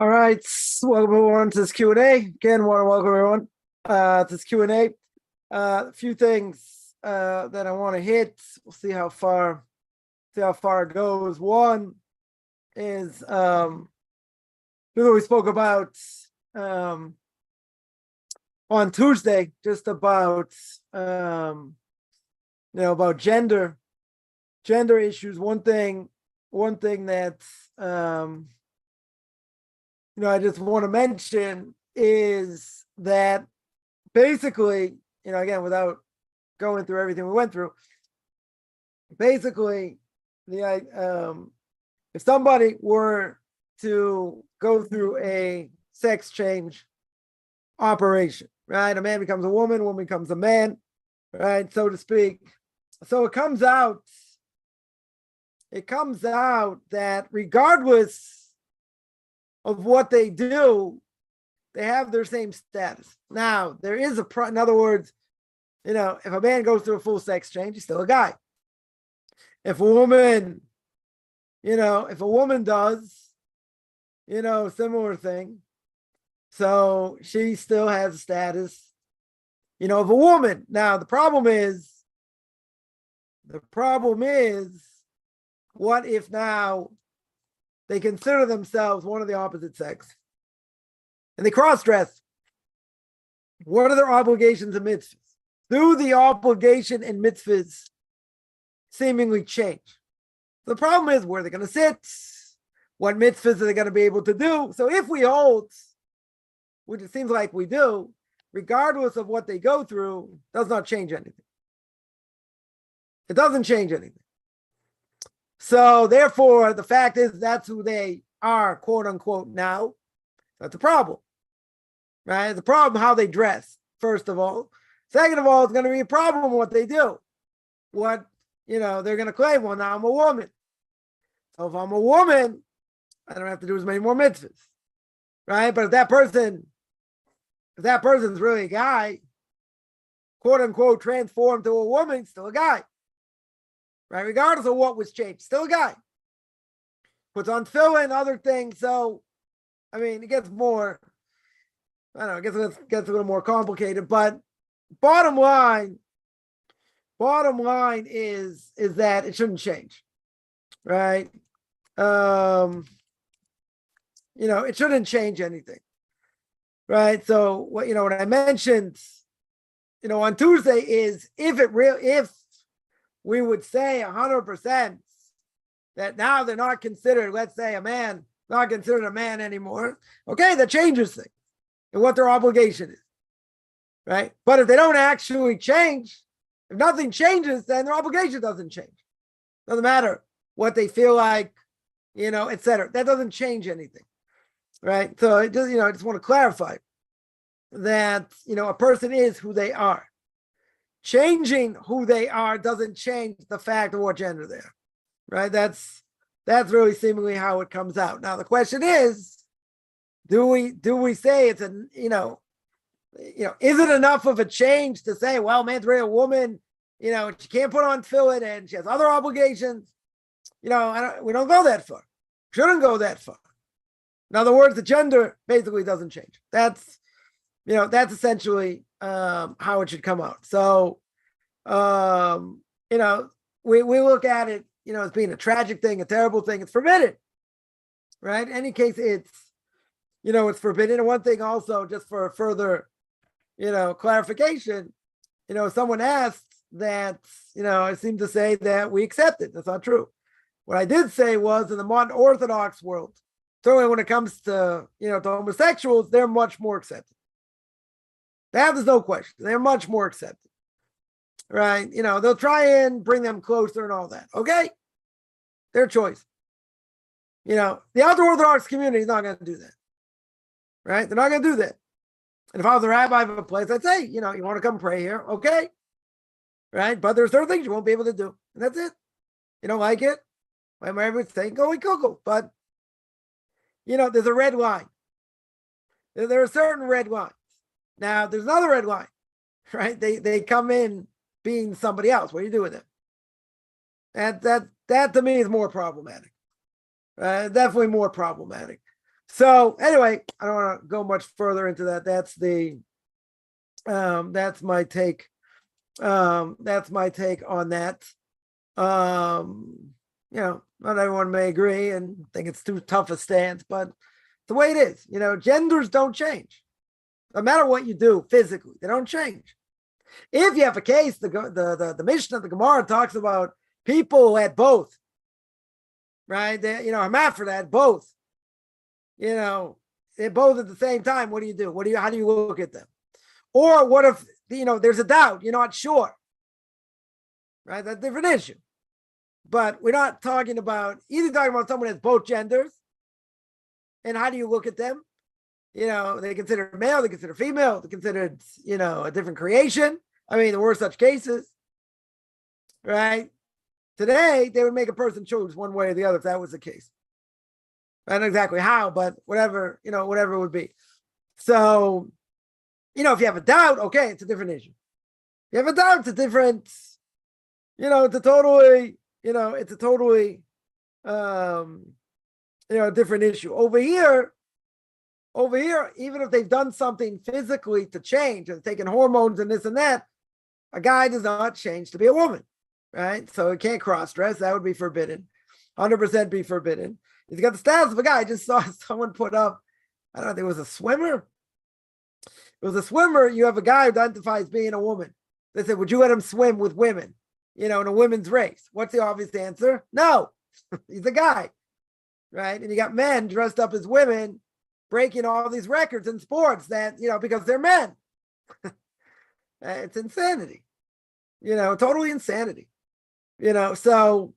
All right, welcome everyone to this Q&A. Again, want to welcome everyone to this Q&A. A few things that I want to hit. We'll see how far it goes. One is we spoke about on Tuesday, just about about gender issues. One thing that I just want to mention is that basically, again, without going through everything we went through, basically, if somebody were to go through a sex change operation, right? A man becomes a woman becomes a man, right? So to speak. So it comes out that regardless of what they do, they have their same status. Now, there is in other words, if a man goes through a full sex change, he's still a guy. If a woman, does, similar thing, so she still has a status, of a woman. Now, the problem is, what if now they consider themselves one of the opposite sex and they cross-dress? What are their obligations and mitzvahs? Do the obligation and mitzvahs seemingly change? The problem is, where they're going to sit, what mitzvahs are they going to be able to do? So if we hold, which it seems like we do, regardless of what they go through, does not change anything. It doesn't change anything. So therefore, the fact is that's who they are, quote unquote, now. That's a problem, right? The problem how they dress, first of all. Second of all, it's going to be a problem what they do. What, they're going to claim, well, now I'm a woman. So if I'm a woman, I don't have to do as many more mitzvahs, right? But if that person's really a guy, quote unquote, transformed to a woman, still a guy. Right, regardless of what was changed, still a guy. Puts on tefillin and other things. So, it gets more, it gets a little more complicated. But bottom line is that it shouldn't change, right? It shouldn't change anything, right? So what I mentioned, on Tuesday is if we would say 100% that now they're not considered, let's say, a man, not considered a man anymore. Okay, that changes things and what their obligation is, right? But if they don't actually change, if nothing changes, then their obligation doesn't change. Doesn't matter what they feel like, etc. That doesn't change anything, right? So I just want to clarify that, a person is who they are. Changing who they are doesn't change the fact of what gender they are, right? That's really seemingly how it comes out. Now the question is, do we say it's is it enough of a change to say, well, man's really a woman, she can't put on tefillin and she has other obligations? We don't go that far. Shouldn't go that far. In other words, the gender basically doesn't change. That's essentially how it should come out. So, we look at it, as being a tragic thing, a terrible thing. It's forbidden, right? In any case, it's forbidden. And one thing also, just for further, clarification, someone asked that, I seem to say that we accept it. That's not true. What I did say was, in the modern Orthodox world, certainly when it comes to, to homosexuals, they're much more accepted. There's no question. They're much more accepted, right? They'll try and bring them closer and all that. Okay, their choice. The ultra-Orthodox community is not going to do that, right? They're not going to do that. And if I was a rabbi of a place, I'd say, you want to come pray here, okay, right? But there's certain things you won't be able to do, and that's it. You don't like it, whatever it's saying, go and go. But there's a red line. There are certain red lines. Now, there's another red line, right? They come in being somebody else. What do you do with them? And that to me is more problematic. Definitely more problematic. So anyway, I don't want to go much further into that. That's my take. That's my take on that. Not everyone may agree and think it's too tough a stance, but the way it is, genders don't change. No matter what you do physically, they don't change. If you have a case, the Mishnah, the Gemara talks about people who had both, right? Hermaphrodite, both. They're both at the same time. What do you do? How do you look at them? Or what if there's a doubt, you're not sure, right? That's a different issue. But we're not talking about someone has both genders. And how do you look at them? They consider male, they consider female, they considered, a different creation. I mean, there were such cases, right? Today, they would make a person choose one way or the other if that was the case. I don't know exactly how, but whatever it would be. So, if you have a doubt, okay, it's a different issue. If you have a doubt, it's a different, it's a totally a different issue. Over here, even if they've done something physically to change and taken hormones and this and that, a guy does not change to be a woman, right? So it can't cross-dress. That would be forbidden. 100% be forbidden. He's got the status of a guy. I just saw someone put up, I don't know, there was a swimmer. It was a swimmer. You have a guy who identifies being a woman. They said, would you let him swim with women, in a women's race? What's the obvious answer? No, he's a guy, right? And you got men dressed up as women breaking all these records in sports that, because they're men. It's insanity, totally insanity, so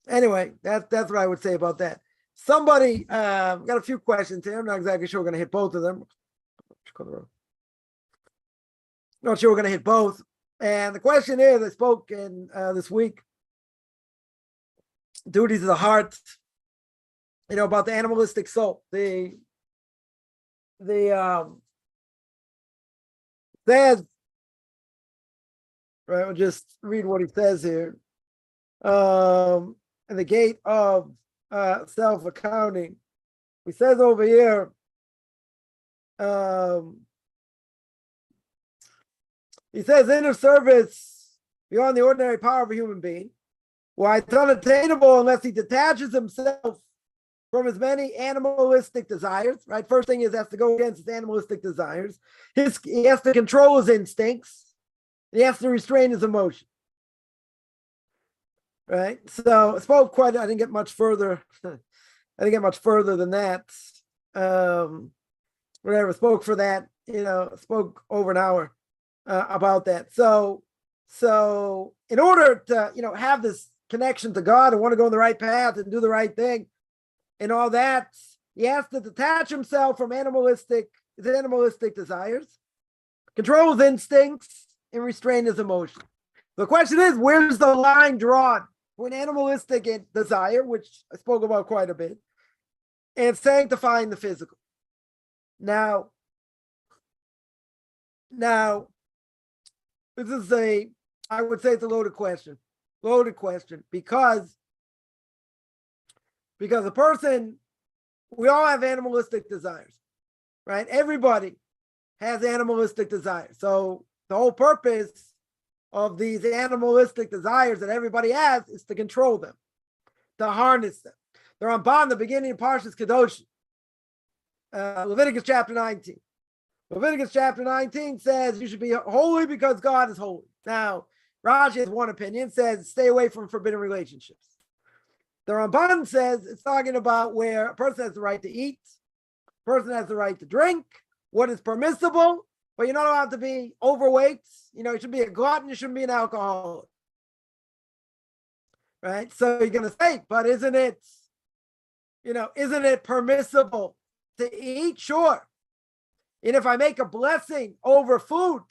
anyway, that's what I would say about that. Somebody got a few questions here. I'm not exactly sure we're going to hit both of them. Not sure we're going to hit both. And the question is, I spoke in this week, duties of the heart, about the animalistic soul. The says, right, I'll just read what he says here. In the gate of self-accounting, he says over here, he says inner service beyond the ordinary power of a human being. Why it's unattainable unless he detaches himself from his many animalistic desires, right? First thing is he has to go against his animalistic desires. He has to control his instincts. He has to restrain his emotion. Right? So I spoke I didn't get much further. I didn't get much further than that. Whatever, spoke for that, spoke over an hour about that. So in order to, have this connection to God and want to go in the right path and do the right thing and all that, he has to detach himself from animalistic desires, control his instincts, and restrain his emotions. The question is, where's the line drawn for an animalistic desire, which I spoke about quite a bit, and sanctifying the physical? Now, this is I would say it's a loaded question, because a person, we all have animalistic desires, right? Everybody has animalistic desires. So the whole purpose of these animalistic desires that everybody has is to control them, to harness them. They're on bond, the beginning of Parshas Kadosh, Leviticus chapter 19. Leviticus chapter 19 says you should be holy because God is holy. Now, Rashi has one opinion, says stay away from forbidden relationships. The Ramban says it's talking about where a person has the right to eat, a person has the right to drink, what is permissible, but you're not allowed to be overweight. You should be a glutton, you shouldn't be an alcoholic. Right? So you're going to say, but isn't it permissible to eat? Sure. And if I make a blessing over food,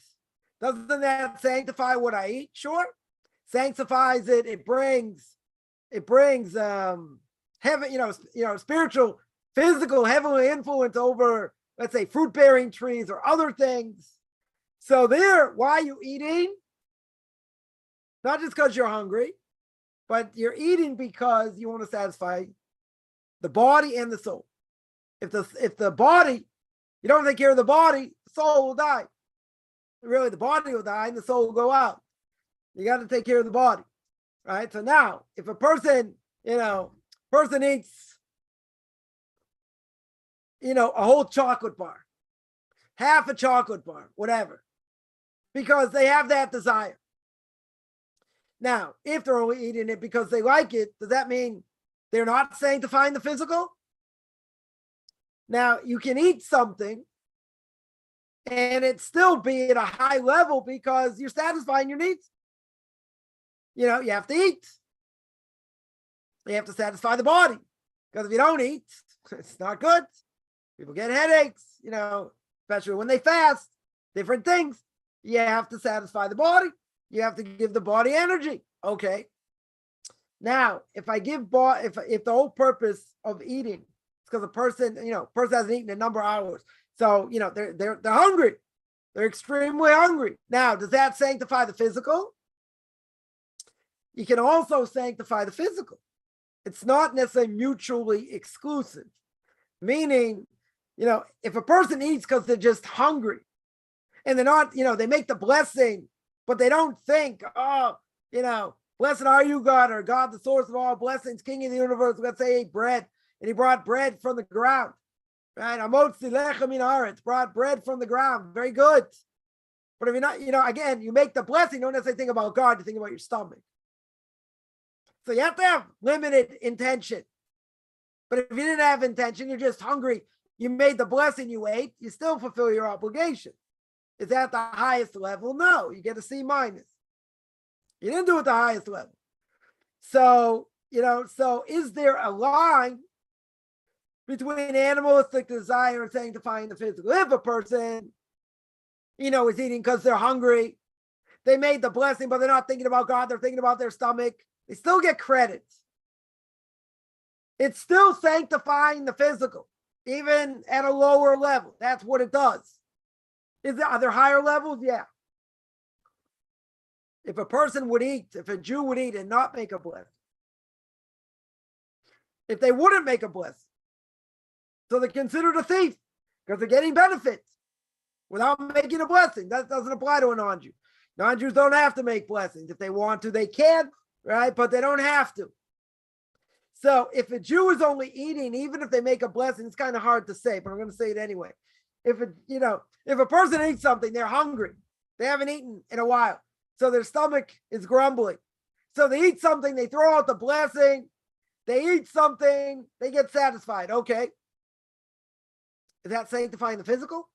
doesn't that sanctify what I eat? Sure. Sanctifies it. It brings heaven, spiritual, physical, heavenly influence over, let's say, fruit-bearing trees or other things. So why are you eating? Not just because you're hungry, but you're eating because you want to satisfy the body and the soul. If the body, you don't take care of the body, the soul will die. Really, the body will die and the soul will go out. You got to take care of the body, right? So now, if a person, person eats, a whole chocolate bar, half a chocolate bar, whatever, because they have that desire. Now, if they're only eating it because they like it, does that mean they're not sanctifying the physical? Now, you can eat something and it still be at a high level because you're satisfying your needs. You have to eat. You have to satisfy the body. Because if you don't eat, it's not good. People get headaches, especially when they fast, different things. You have to satisfy the body. You have to give the body energy. Okay. Now, if I give if the whole purpose of eating is because a person hasn't eaten in a number of hours. So, they're hungry. They're extremely hungry. Now, does that sanctify the physical? You can also sanctify the physical. It's not necessarily mutually exclusive. Meaning, if a person eats because they're just hungry and they're not, they make the blessing, but they don't think, blessed are you, God, or God, the source of all blessings, King of the universe. Let's say he ate bread and he brought bread from the ground, right? Amotzi lechem min haaretz, brought bread from the ground. Very good. But if you're not, again, you make the blessing, you don't necessarily think about God, you think about your stomach. So you have to have limited intention. But if you didn't have intention, you're just hungry, you made the blessing, you ate, you still fulfill your obligation. Is that the highest level? No, you get a C minus. You didn't do it the highest level. So, so is there a line between animalistic desire and sanctifying the physical? If a person, is eating because they're hungry, they made the blessing, but they're not thinking about God, they're thinking about their stomach, they still get credit. It's still sanctifying the physical, even at a lower level. That's what it does. Are there higher levels? Yeah. If a Jew would eat and not make a blessing, if they wouldn't make a blessing, so they're considered a thief because they're getting benefits without making a blessing. That doesn't apply to a non-Jew. Non-Jews don't have to make blessings. If they want to, they can, right? But they don't have to. So if a Jew is only eating, even if they make a blessing, it's kind of hard to say, but I'm going to say it anyway. If a person eats something, they're hungry. They haven't eaten in a while. So their stomach is grumbling. So they eat something, they throw out the blessing, they eat something, they get satisfied. Okay. Is that sanctifying the physical?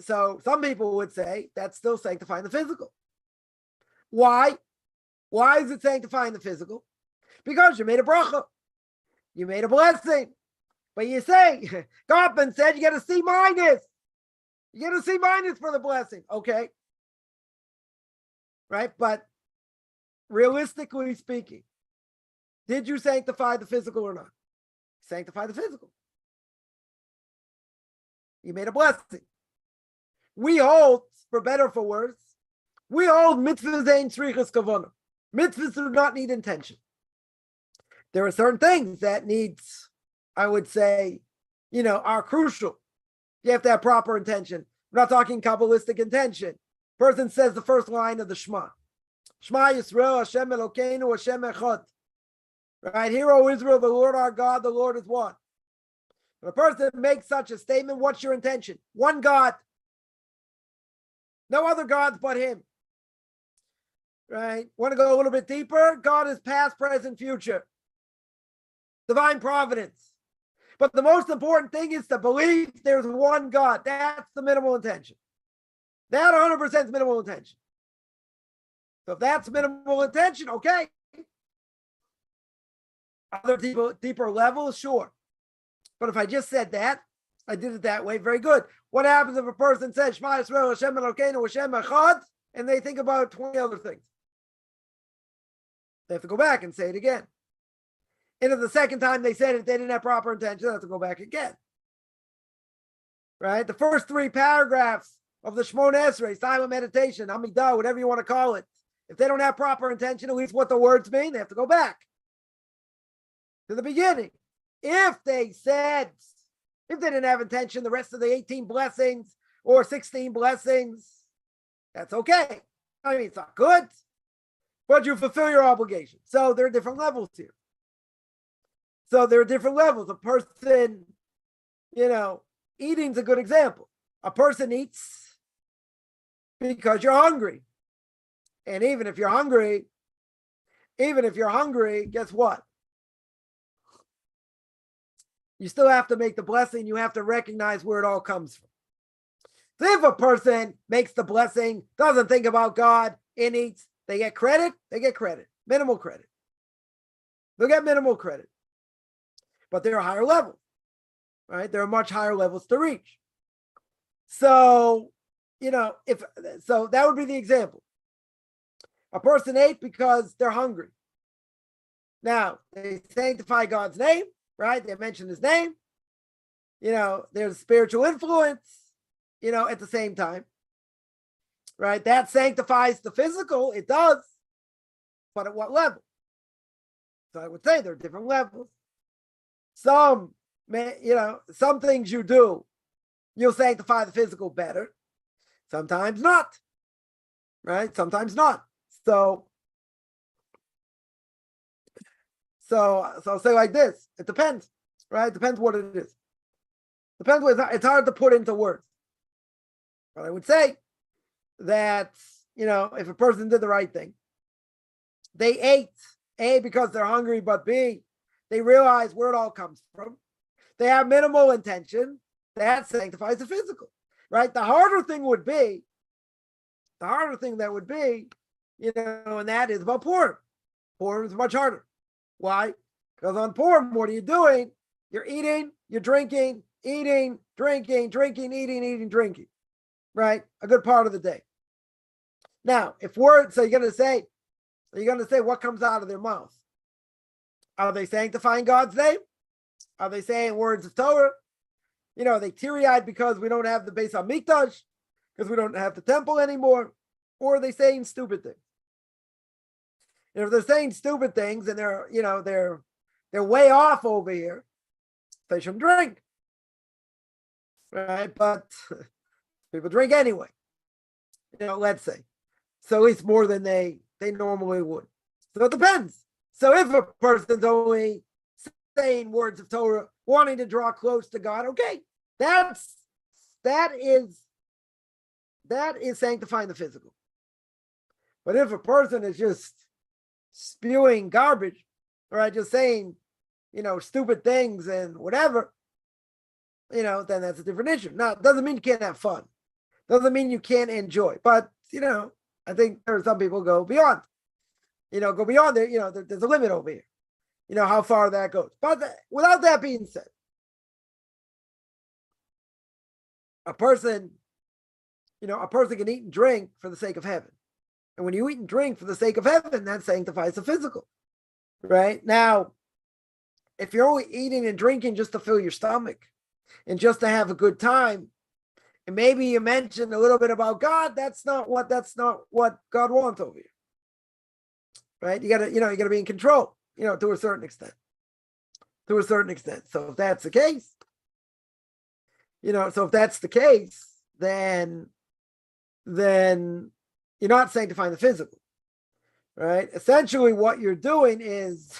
So some people would say that's still sanctifying the physical. Why? Why is it sanctifying the physical? Because you made a bracha. You made a blessing. But you say, Goffman said you get a C minus. You get a C minus for the blessing. Okay. Right? But realistically speaking, did you sanctify the physical or not? Sanctify the physical. You made a blessing. We hold, for better or for worse, we hold mitzvahs ain't tzrichas kavana. Mitzvahs do not need intention. There are certain things that needs, I would say, are crucial. You have to have proper intention. We're not talking Kabbalistic intention. Person says the first line of the Shema. Shema Yisrael, Hashem Elokeinu, Hashem Echad. Right? Hear, O Israel, the Lord our God, the Lord is one. When a person makes such a statement, what's your intention? One God. No other gods but him. Right? Want to go a little bit deeper? God is past, present, future. Divine providence. But the most important thing is to believe there's one God. That's the minimal intention. That 100% is minimal intention. So if that's minimal intention, okay. Other deeper levels, sure. But if I just said that, I did it that way, very good. What happens if a person says, Shema Yisrael, Hashem Elokeinu, Hashem Echad, and they think about 20 other things? They have to go back and say it again. And if the second time they said it, they didn't have proper intention, they have to go back again. Right? The first 3 paragraphs of the Shmona Esrei, silent meditation, Amidah, whatever you want to call it, if they don't have proper intention, at least what the words mean, they have to go back to the beginning. if they didn't have intention, the rest of the 18 blessings or 16 blessings, that's okay. I mean, it's not good, but you fulfill your obligation. So there are different levels here. So there are different levels. A person, eating's a good example. A person eats because you're hungry. And even if you're hungry, guess what? You still have to make the blessing. You have to recognize where it all comes from. So if a person makes the blessing, doesn't think about God, and eats, they get credit. Minimal credit. They'll get minimal credit. But there are higher levels, right? There are much higher levels to reach. So, so that would be the example. A person ate because they're hungry. Now, they sanctify God's name, right? They mention his name. There's spiritual influence, at the same time, right? That sanctifies the physical. It does. But at what level? So I would say there are different levels. Some things you do, you'll sanctify the physical better. Sometimes not, right? Sometimes not. So I'll say like this. It depends, right? It depends what it is. Depends what it's hard to put into words. But I would say that, if a person did the right thing, they ate, A, because they're hungry, but B, they realize where it all comes from. They have minimal intention. That sanctifies the physical, right? The harder thing that would be, and that is about porn. Porn is much harder. Why? Because on porn, what are you doing? You're eating, you're drinking, eating, drinking, eating, drinking, right? A good part of the day. Now, if words, so you're going to say what comes out of their mouth? Are they sanctifying God's name? Are they saying words of Torah? Are they teary-eyed because we don't have the Beis Hamikdash, because we don't have the temple anymore? Or are they saying stupid things? And if they're saying stupid things and they're way off over here, they shouldn't drink, right? But people drink anyway, let's say. So at least more than they normally would. So it depends. So if a person's only saying words of Torah, wanting to draw close to God, okay, that is sanctifying the physical. But if a person is just spewing garbage, or just saying, stupid things and whatever, then that's a different issue. Now, it doesn't mean you can't have fun. Doesn't mean you can't enjoy. But, I think there are some people go beyond. Go beyond there. There's a limit over here. How far that goes. But without that being said, a person can eat and drink for the sake of heaven. And when you eat and drink for the sake of heaven, that sanctifies the physical, right? Now, if you're only eating and drinking just to fill your stomach and just to have a good time, and maybe you mentioned a little bit about God, that's not what God wants over you, right? You gotta be in control, to a certain extent. So if that's the case, then you're not sanctifying the physical, right? Essentially, what you're doing is,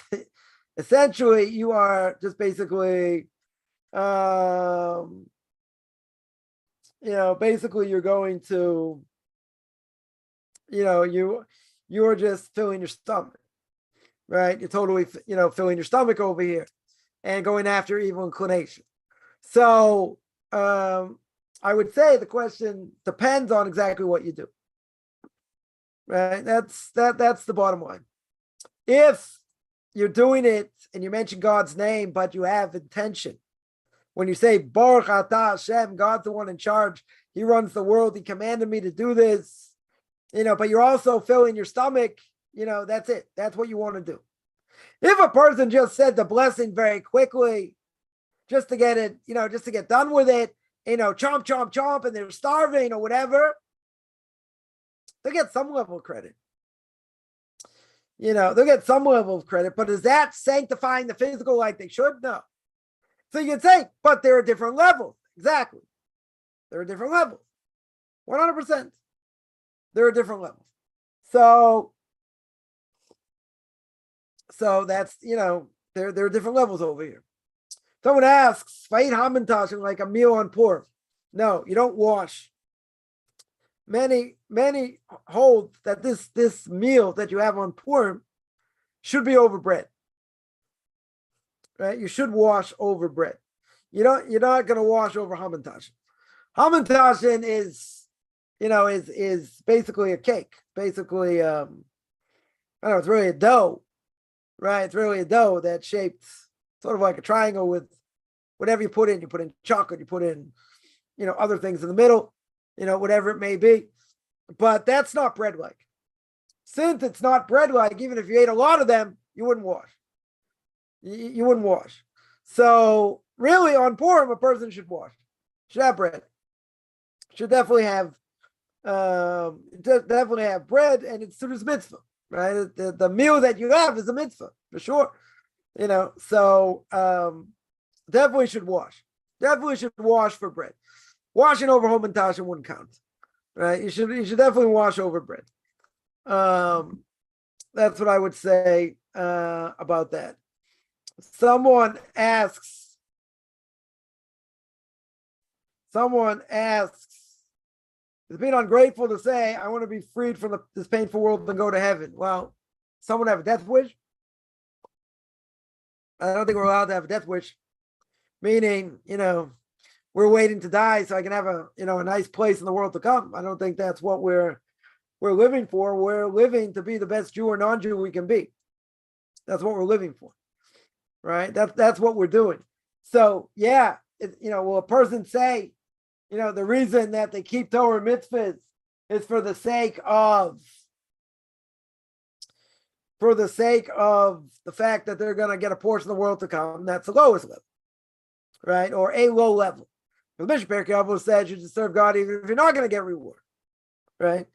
you are just basically, basically you're going to, you are just filling your stomach, right? You're totally, filling your stomach over here and going after evil inclination. So, I would say the question depends on exactly what you do. Right, that's the bottom line. If you're doing it and you mention God's name, but you have intention, when you say Baruch Atah Hashem, God's the one in charge, He runs the world, He commanded me to do this, but you're also filling your stomach, that's it. That's what you want to do. If a person just said the blessing very quickly, just to get it, just to get done with it, chomp, chomp, chomp, and they're starving or whatever, they'll get some level of credit. They'll get some level of credit, but is that sanctifying the physical like they should? No. So you can say, but there are different levels. Exactly. There are different levels. 100%. There are different levels. So that's, there are different levels over here. Someone asks, if I eat hamantash like a meal on Purim, no, you don't wash. Many hold that this meal that you have on Purim should be over bread. Right? You should wash over bread. You're not going to wash over hamantash. Hamantashen is basically a cake. Basically, I don't know, it's really a dough, right? It's really a dough that's shaped sort of like a triangle with whatever you put in. You put in chocolate, you put in, other things in the middle, whatever it may be. But that's not bread-like. Since it's not bread-like, even if you ate a lot of them, you wouldn't wash. You wouldn't wash. So really on Purim, a person should wash. Should have bread. Should definitely have bread, and it's through this mitzvah, right? The meal that you have is a mitzvah, for sure. So definitely should wash. Definitely should wash for bread. Washing over hamantash wouldn't count, right? You should definitely wash over bread. That's what I would say about that. Someone asks, it's been ungrateful to say, I want to be freed from this painful world and go to heaven. Well, someone have a death wish? I don't think we're allowed to have a death wish. Meaning, we're waiting to die so I can have a nice place in the world to come. I don't think that's what we're living for. We're living to be the best Jew or non-Jew we can be. That's what we're living for. Right? That's what we're doing. So yeah, will a person say, the reason that they keep Torah mitzvahs is for the sake of the fact that they're going to get a portion of the world to come. That's the lowest level, right? Or a low level. The Bishop Perkei said you should serve God even if you're not going to get reward, right?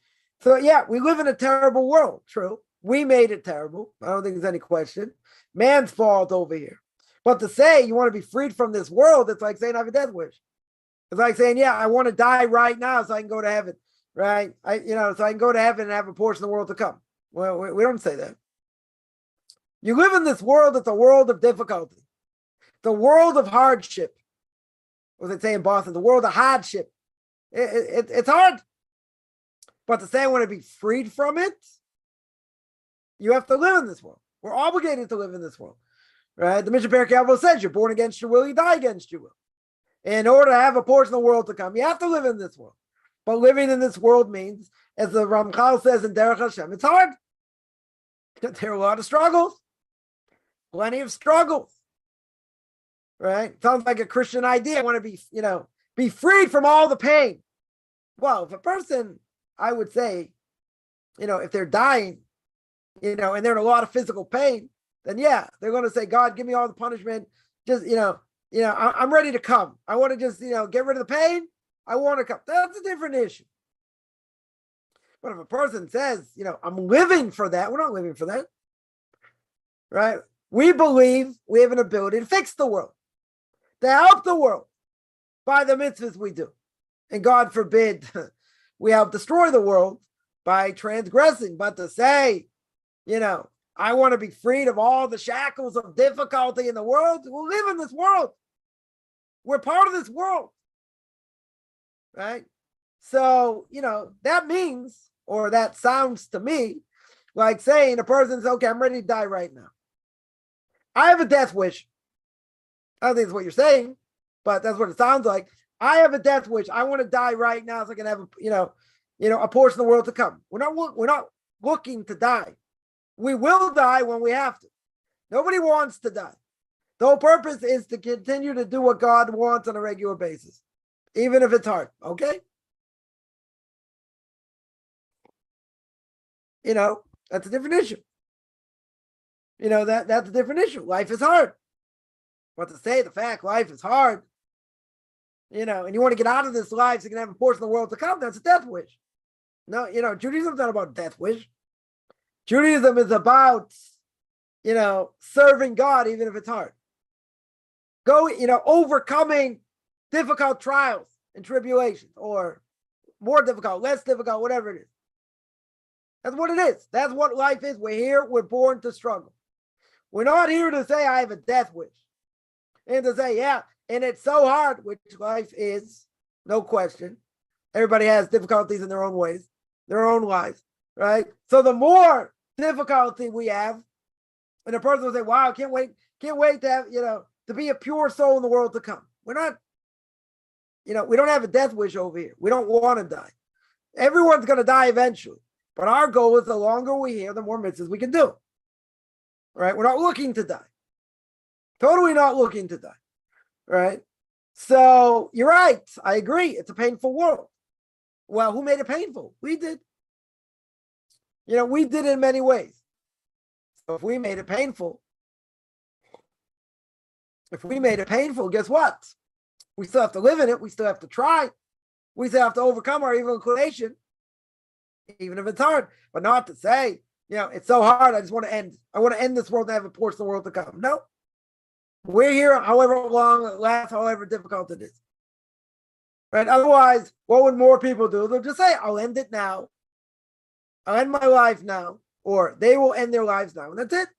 So yeah, we live in a terrible world. True, we made it terrible. I don't think there's any question. Man's fault over here. But to say you want to be freed from this world, it's like saying I have a death wish. It's like saying, yeah, I want to die right now so I can go to heaven, right? So I can go to heaven and have a portion of the world to come. Well, we don't say that. You live in this world, it's a world of difficulty. The world of hardship. What they say in Boston, the world of hardship. It's hard. But to say I want to be freed from it, you have to live in this world. We're obligated to live in this world. Right? The Bishop Perkei says you're born against your will, you die against your will. In order to have a portion of the world to come, you have to live in this world. But living in this world means, as the Ramchal says in Derech Hashem, it's hard. There are a lot of struggles. Plenty of struggles. Right? Sounds like a Christian idea. I want to be freed from all the pain. Well, if a person, I would say, if they're dying, and they're in a lot of physical pain, then yeah, they're going to say, God, give me all the punishment. Just, I'm ready to come. I want to just, get rid of the pain. I want to come. That's a different issue. But if a person says, I'm living for that, we're not living for that. Right? We believe we have an ability to fix the world, to help the world by the mitzvahs we do. And God forbid we help destroy the world by transgressing. But to say, I want to be freed of all the shackles of difficulty in the world. We'll live in this world. We're part of this world. Right? So, that means, or that sounds to me like saying a person says, okay, I'm ready to die right now. I have a death wish. I don't think that's what you're saying, but that's what it sounds like. I have a death wish. I want to die right now so I can have a portion of the world to come. We're not looking to die. We will die when we have to. Nobody wants to die. The whole purpose is to continue to do what God wants on a regular basis, even if it's hard. Okay? That's a different issue. That's a different issue. Life is hard. But to say the fact life is hard, and you want to get out of this life so you can have a portion of the world to come, that's a death wish. No, Judaism's not about death wish. Judaism is about, serving God even if it's hard. overcoming difficult trials and tribulations, or more difficult, less difficult, whatever it is. That's what it is. That's what life is. We're here. We're born to struggle. We're not here to say I have a death wish and to say, yeah, and it's so hard, which life is, no question. Everybody has difficulties in their own ways, their own lives, right? So the more difficulty we have, and a person will say, wow, can't wait to have, to be a pure soul in the world to come. We're not, we don't have a death wish over here. We don't want to die. Everyone's going to die eventually. But our goal is the longer we're here, the more mitzvahs we can do. Right? We're not looking to die. Totally not looking to die. Right? So you're right. I agree. It's a painful world. Well, who made it painful? We did. We did it in many ways. So if we made it painful, guess what? We still have to live in it. We still have to try. We still have to overcome our evil inclination, even if it's hard. But not to say, it's so hard, I just want to end. I want to end this world and have a portion of the world to come. No. We're here however long it lasts, however difficult it is. Right? Otherwise, what would more people do? They'll just say, I'll end it now. I'll end my life now. Or they will end their lives now. And that's it.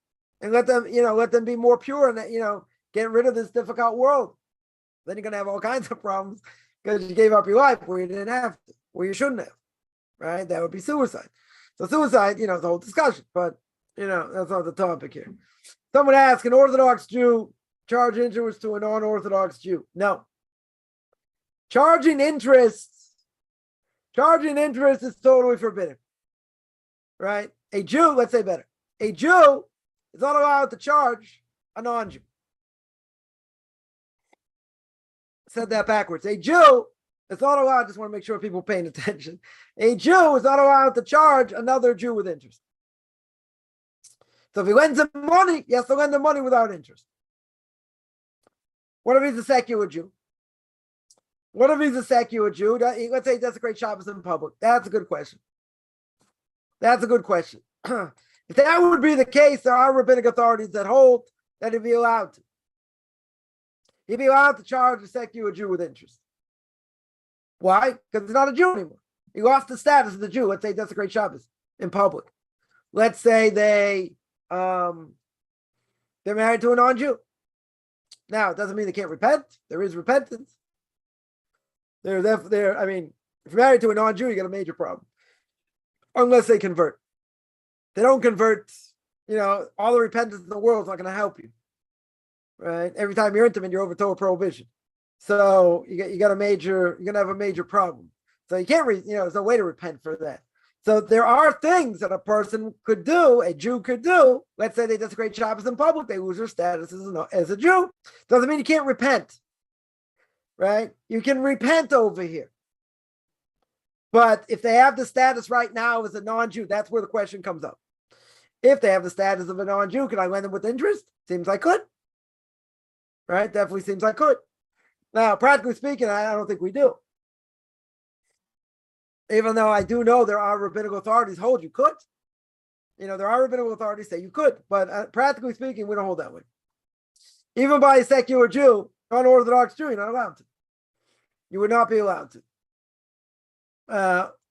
And let them be more pure and, get rid of this difficult world. Then you're going to have all kinds of problems because you gave up your life where you didn't have to, where you shouldn't have. Right? That would be suicide. So suicide, is a whole discussion, but, that's not the topic here. Someone asked, an Orthodox Jew charge interest to a non-Orthodox Jew? No. Charging interest is totally forbidden. Right? A Jew, let's say better. A Jew is not allowed to charge a non-Jew. Said that backwards. A Jew is not allowed, just want to make sure people are paying attention. A Jew is not allowed to charge another Jew with interest. So if he lends him money, he has to lend him money without interest. What if he's a secular Jew? Let's say he desecrates Shabbos in public. That's a good question. If that would be the case, there are rabbinic authorities that hold that he'd be allowed to. He'd be allowed to charge a secular Jew with interest. Why? Because he's not a Jew anymore. He lost the status of the Jew. Let's say he desecrates Shabbos in public. Let's say they're married to a non-Jew. Now, it doesn't mean they can't repent. There is repentance. If you're married to a non-Jew, you got a major problem. Unless they convert. They don't convert, all the repentance in the world is not going to help you. Right? Every time you're intimate, you're over Torah prohibition. So you're going to have a major problem. So you can't, there's no way to repent for that. So there are things that a person could do, a Jew could do. Let's say they desecrate Shabbos in public, they lose their status as a Jew. Doesn't mean you can't repent. Right? You can repent over here. But if they have the status right now as a non-Jew, that's where the question comes up. If they have the status of a non-Jew, can I lend them with interest? Seems like could. Right? Definitely seems like could. Now, practically speaking, I don't think we do. Even though I do know there are rabbinical authorities hold you could. There are rabbinical authorities say you could, but practically speaking, we don't hold that way. Even by a secular Jew, non-Orthodox Jew, you're not allowed to. You would not be allowed to.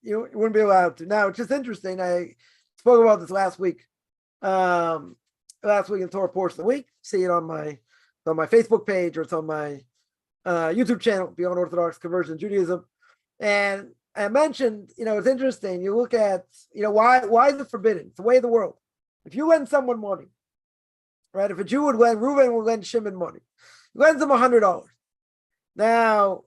You wouldn't be allowed to. Now, it's just interesting. I spoke about this last week. Last week in Torah portion of the week. See it on my Facebook page, or it's on my YouTube channel, Beyond Orthodox Conversion Judaism. And I mentioned, it's interesting. You look at, why is it forbidden? It's the way of the world. If you lend someone money, right? If a Jew would lend, Reuben would lend Shimon money. He lends him $100. Now,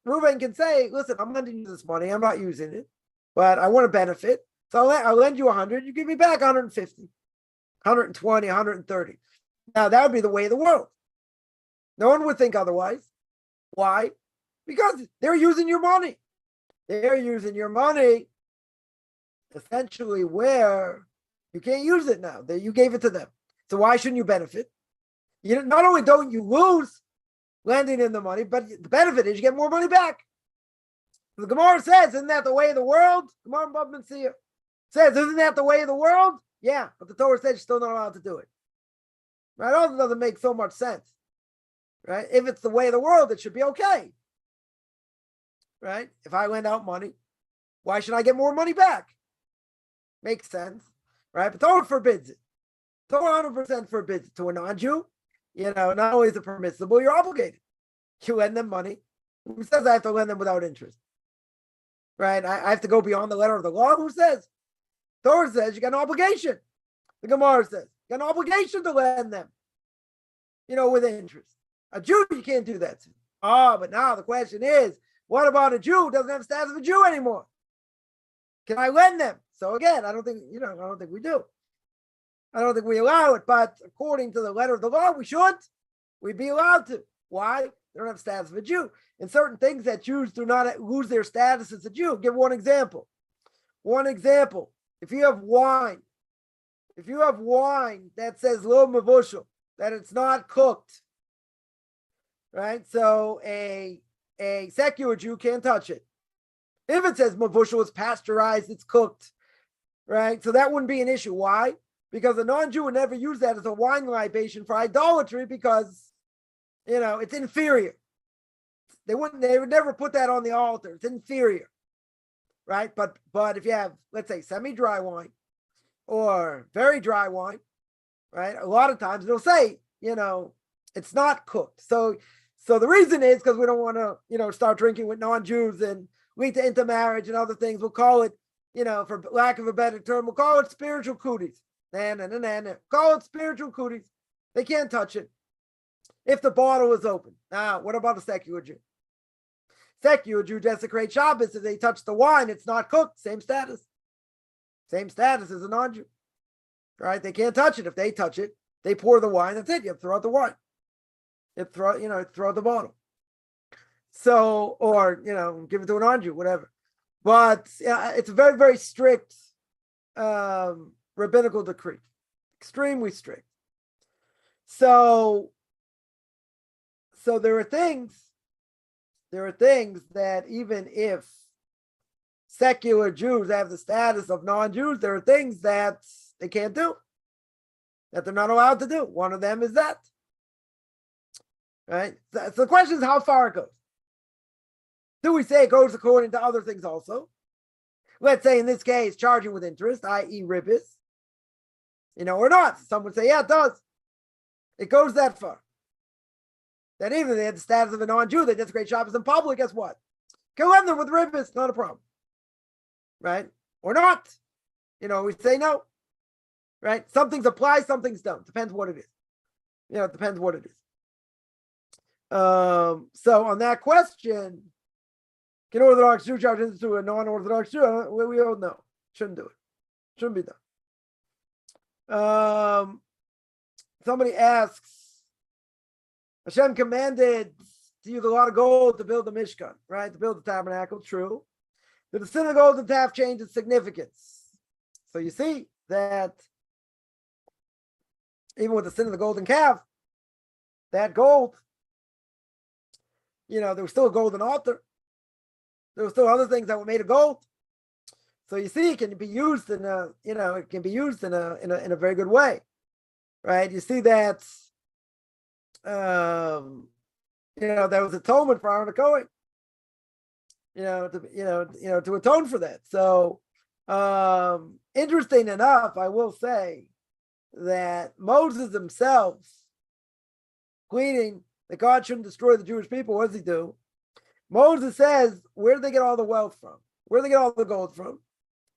Reuben can say, listen, I'm lending you this money. I'm not using it, but I want to benefit. So I'll lend you 100. You give me back 150, 120, 130. Now, that would be the way of the world. No one would think otherwise. Why? Because they're using your money. They're using your money essentially where you can't use it now. You gave it to them. So why shouldn't you benefit? Not only don't you lose lending in the money, but the benefit is you get more money back. The Gemara says, isn't that the way of the world? Gemara Bava Metzia says, isn't that the way of the world? Yeah, but the Torah says you're still not allowed to do it. Right? It also doesn't make so much sense. right? If it's the way of the world, it should be okay, right? If I lend out money, why should I get more money back? Makes sense, right? But Torah forbids it. Torah 100% forbids it. To a non-Jew, not only is it permissible, you're obligated. You lend them money. Who says I have to lend them without interest? Right? I have to go beyond the letter of the law. Who says? Torah says you got an obligation. The Gemara says you got an obligation to lend them, with interest. A Jew, you can't do that to. But now the question is, what about a Jew who doesn't have status of a Jew anymore? Can I lend them? So again, I don't think we do. I don't think we allow it, but according to the letter of the law, we should. We'd be allowed to. Why? They don't have status of a Jew. In certain things that Jews do not lose their status as a Jew. Give one example. If you have wine that says lo mavushal, that it's not cooked, right? So a secular Jew can't touch it. If it says mavushal, it's pasteurized, it's cooked, right? So that wouldn't be an issue. Why? Because a non-Jew would never use that as a wine libation for idolatry because, it's inferior. They would never put that on the altar. It's inferior, right? But if you have, let's say, semi-dry wine or very dry wine, right? A lot of times it'll say, it's not cooked. So the reason is because we don't want to, start drinking with non-Jews and lead to intermarriage and other things. We'll call it, for lack of a better term, we'll call it spiritual cooties. Call it spiritual cooties. They can't touch it if the bottle is open. Now, what about a secular Jew? Secular Jew desecrates Shabbos. If they touch the wine, it's not cooked. Same status. Same status as a non-Jew. Right? They can't touch it. If they touch it, they pour the wine. That's it. You have to throw out the wine. You have to throw out the bottle. So, or, give it to a non-Jew, whatever. But it's a very, very strict rabbinical decree. Extremely strict. So there are things that even if secular Jews have the status of non-Jews, there are things that they can't do, that they're not allowed to do. One of them is that. Right? So the question is how far it goes. Do we say it goes according to other things also? Let's say in this case, charging with interest, i.e. ribbis, or not. Some would say, yeah, it does. It goes that far. That even if they had the status of a non-Jew, they desecrate Shabbos in public, guess what? Kill them with ribbis, not a problem. Right? Or not. We say no. Right? Some things apply, some things don't. Depends what it is. It depends what it is. So on that question, can Orthodox Jew charge interest to a non-Orthodox Jew? We all know. Shouldn't do it. Shouldn't be done. Somebody asks, Hashem commanded to use a lot of gold to build the Mishkan, right? To build the tabernacle, true. Did the sin of golden calf change its significance? So you see that even with the sin of the golden calf, that gold, there was still a golden altar. There were still other things that were made of gold. So you see, it can be used in a very good way, right? You see that, there was atonement for Aaron Cohen, to atone for that. So, interesting enough, I will say that Moses himself, pleading that God shouldn't destroy the Jewish people, what does he do? Moses says, where did they get all the wealth from? Where did they get all the gold from?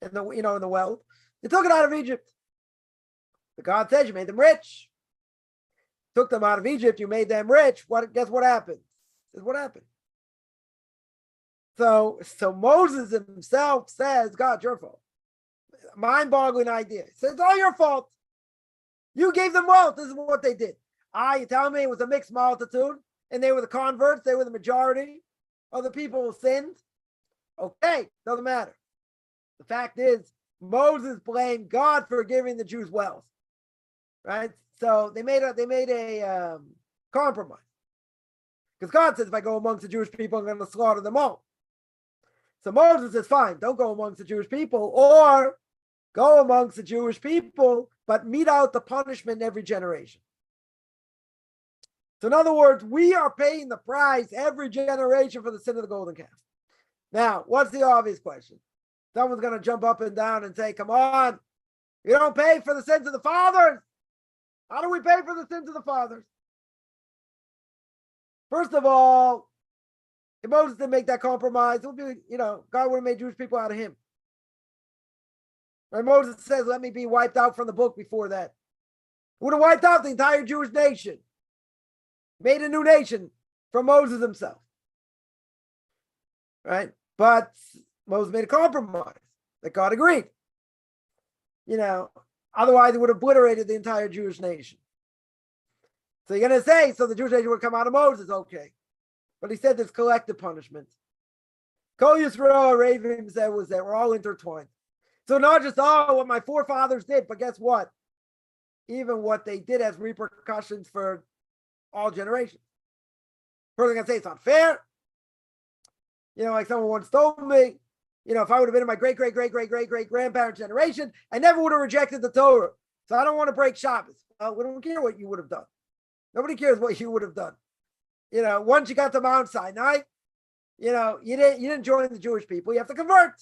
In the wealth. They took it out of Egypt. But God says you made them rich. Took them out of Egypt, you made them rich. Guess what happened? This is what happened. So Moses himself says, God, it's your fault. Mind-boggling idea. He says, it's all your fault. You gave them wealth. This is what they did. You tell me it was a mixed multitude, and they were the converts, they were the majority of the people who sinned. Okay, doesn't matter. The fact is, Moses blamed God for giving the Jews wealth. Right? So they made a compromise. Because God says, if I go amongst the Jewish people, I'm going to slaughter them all. So Moses says, fine, don't go amongst the Jewish people, or go amongst the Jewish people, but mete out the punishment in every generation. So in other words, we are paying the price every generation for the sin of the golden calf. Now, what's the obvious question? Someone's going to jump up and down and say, come on, you don't pay for the sins of the fathers. How do we pay for the sins of the fathers? First of all, if Moses didn't make that compromise, it would be, God would have made Jewish people out of him. Right? Moses says, let me be wiped out from the book before that. It would have wiped out the entire Jewish nation. Made a new nation from Moses himself. Right? But Moses made a compromise that God agreed. Otherwise it would have obliterated the entire Jewish nation. So you're going to say, so the Jewish nation would come out of Moses, okay. But he said there's collective punishment. Kol Yisrael, Ravim said, was that we're all intertwined. So not just, what my forefathers did, but guess what? Even what they did has repercussions for all generations. First thing I say, it's not fair. Like someone once told me, if I would have been in my great grandparents' generation, I never would have rejected the Torah. So I don't want to break Shabbos. We don't care what you would have done. Nobody cares what you would have done. Once you got to Mount Sinai, you didn't join the Jewish people. You have to convert.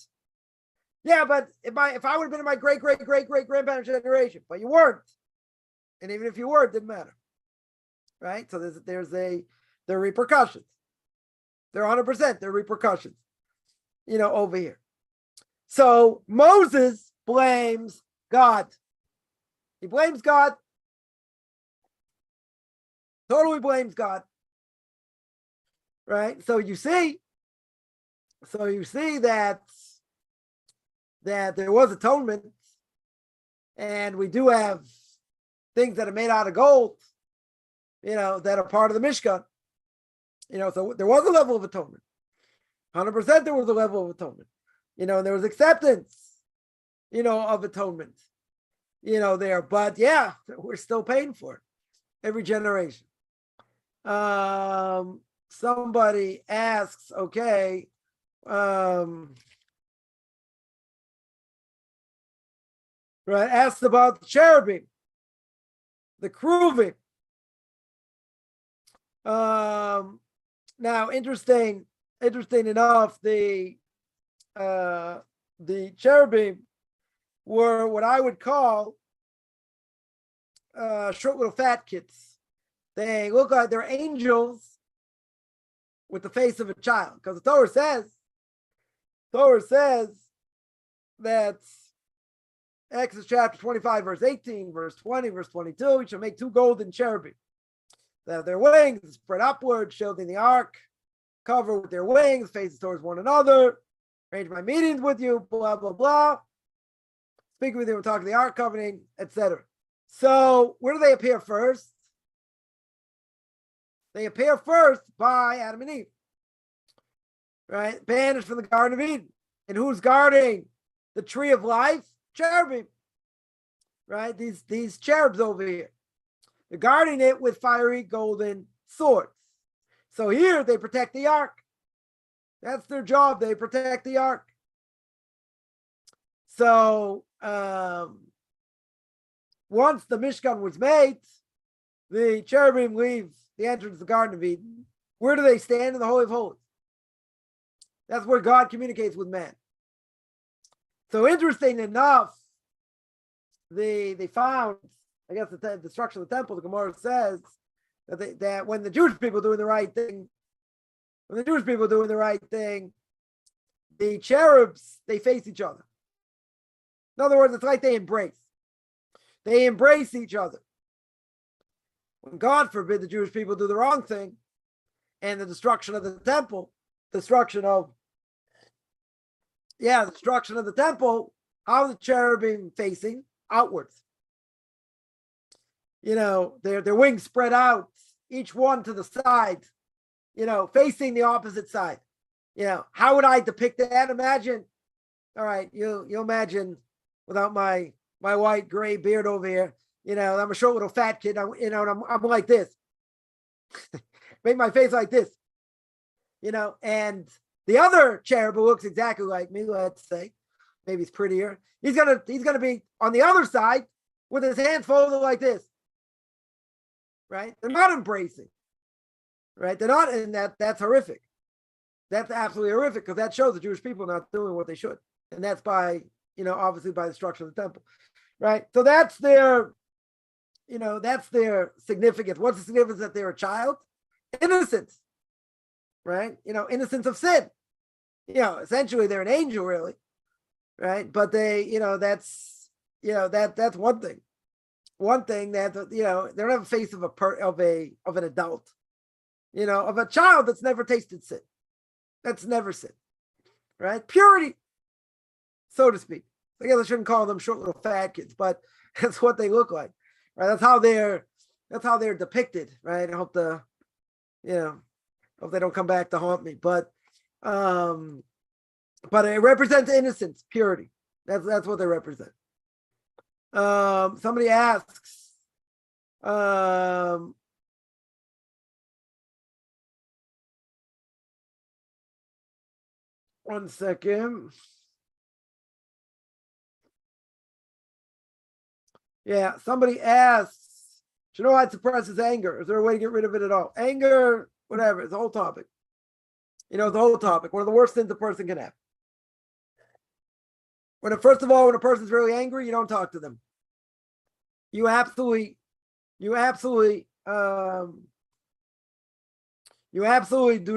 Yeah, but if I would have been in my great grandparents' generation, but you weren't, and even if you were, it didn't matter, right? So there are repercussions. There are 100%. There are repercussions, over here. So Moses blames God. He blames God. Totally blames God. Right? So you see that there was atonement, and we do have things that are made out of gold, that are part of the Mishkan. So there was a level of atonement. 100% there was a level of atonement. And there was acceptance, of atonement, there. But yeah, we're still paying for it every generation. Somebody asks, okay, right, asked about the cherubim, the kruvim. Now, interesting enough, the cherubim were what I would call short little fat kids. They look like they're angels with the face of a child, because the Torah says that Exodus chapter 25, verse 18, verse 20, verse 22, you shall make 2 golden cherubim. They have their wings spread upward, shielding the ark, cover with their wings, faces towards one another, arrange my meetings with you, blah, blah, blah. Speak with you, we'll talk to the ark covenant, etc. So where do they appear first? They appear first by Adam and Eve, right? Banished from the Garden of Eden. And who's guarding the tree of life? Cherubim, right? These cherubs over here. They're guarding it with fiery golden swords. So here they protect the ark. That's their job. They protect the ark. So once the Mishkan was made, the cherubim leave the entrance of the Garden of Eden. Where do they stand? In the Holy of Holies. That's where God communicates with man. So interesting enough, they found, I guess, the destruction of the temple. The Gemara says that when the Jewish people doing the right thing, the cherubs, they face each other. In other words, it's like they embrace. They embrace each other. When God forbid the Jewish people do the wrong thing, and the destruction of the temple, destruction of the temple, how are the cherubim facing? Outwards. Their wings spread out, each one to the side, facing the opposite side. How would I depict that? Imagine, all right, you imagine without my white gray beard over here, I'm a short little fat kid, I'm like this. Make my face like this, and the other cherub who looks exactly like me, let's say, maybe he's prettier. He's gonna be on the other side with his hands folded like this, right? They're not embracing. right? They're not, and that's horrific. That's absolutely horrific because that shows the Jewish people not doing what they should, and that's by obviously by the destruction of the temple, right? So that's their significance. What's the significance that they're a child? Innocence, right? Innocence of sin. Essentially they're an angel, really, right? But they, that's one thing. One thing that they don't have a face of an adult, of a child that's never tasted sin, that's never sinned, right? Purity, so to speak. I guess I shouldn't call them short little fat kids, but that's what they look like, right? That's how they're depicted, right? I hope hope they don't come back to haunt me, but it represents innocence, purity. That's what they represent. Somebody asks, one second. Yeah, somebody asks, should know how it suppresses anger? Is there a way to get rid of it at all? Anger, whatever, it's a whole topic. It's a whole topic. One of the worst things a person can have. First of all, when a person's really angry, you don't talk to them. You absolutely do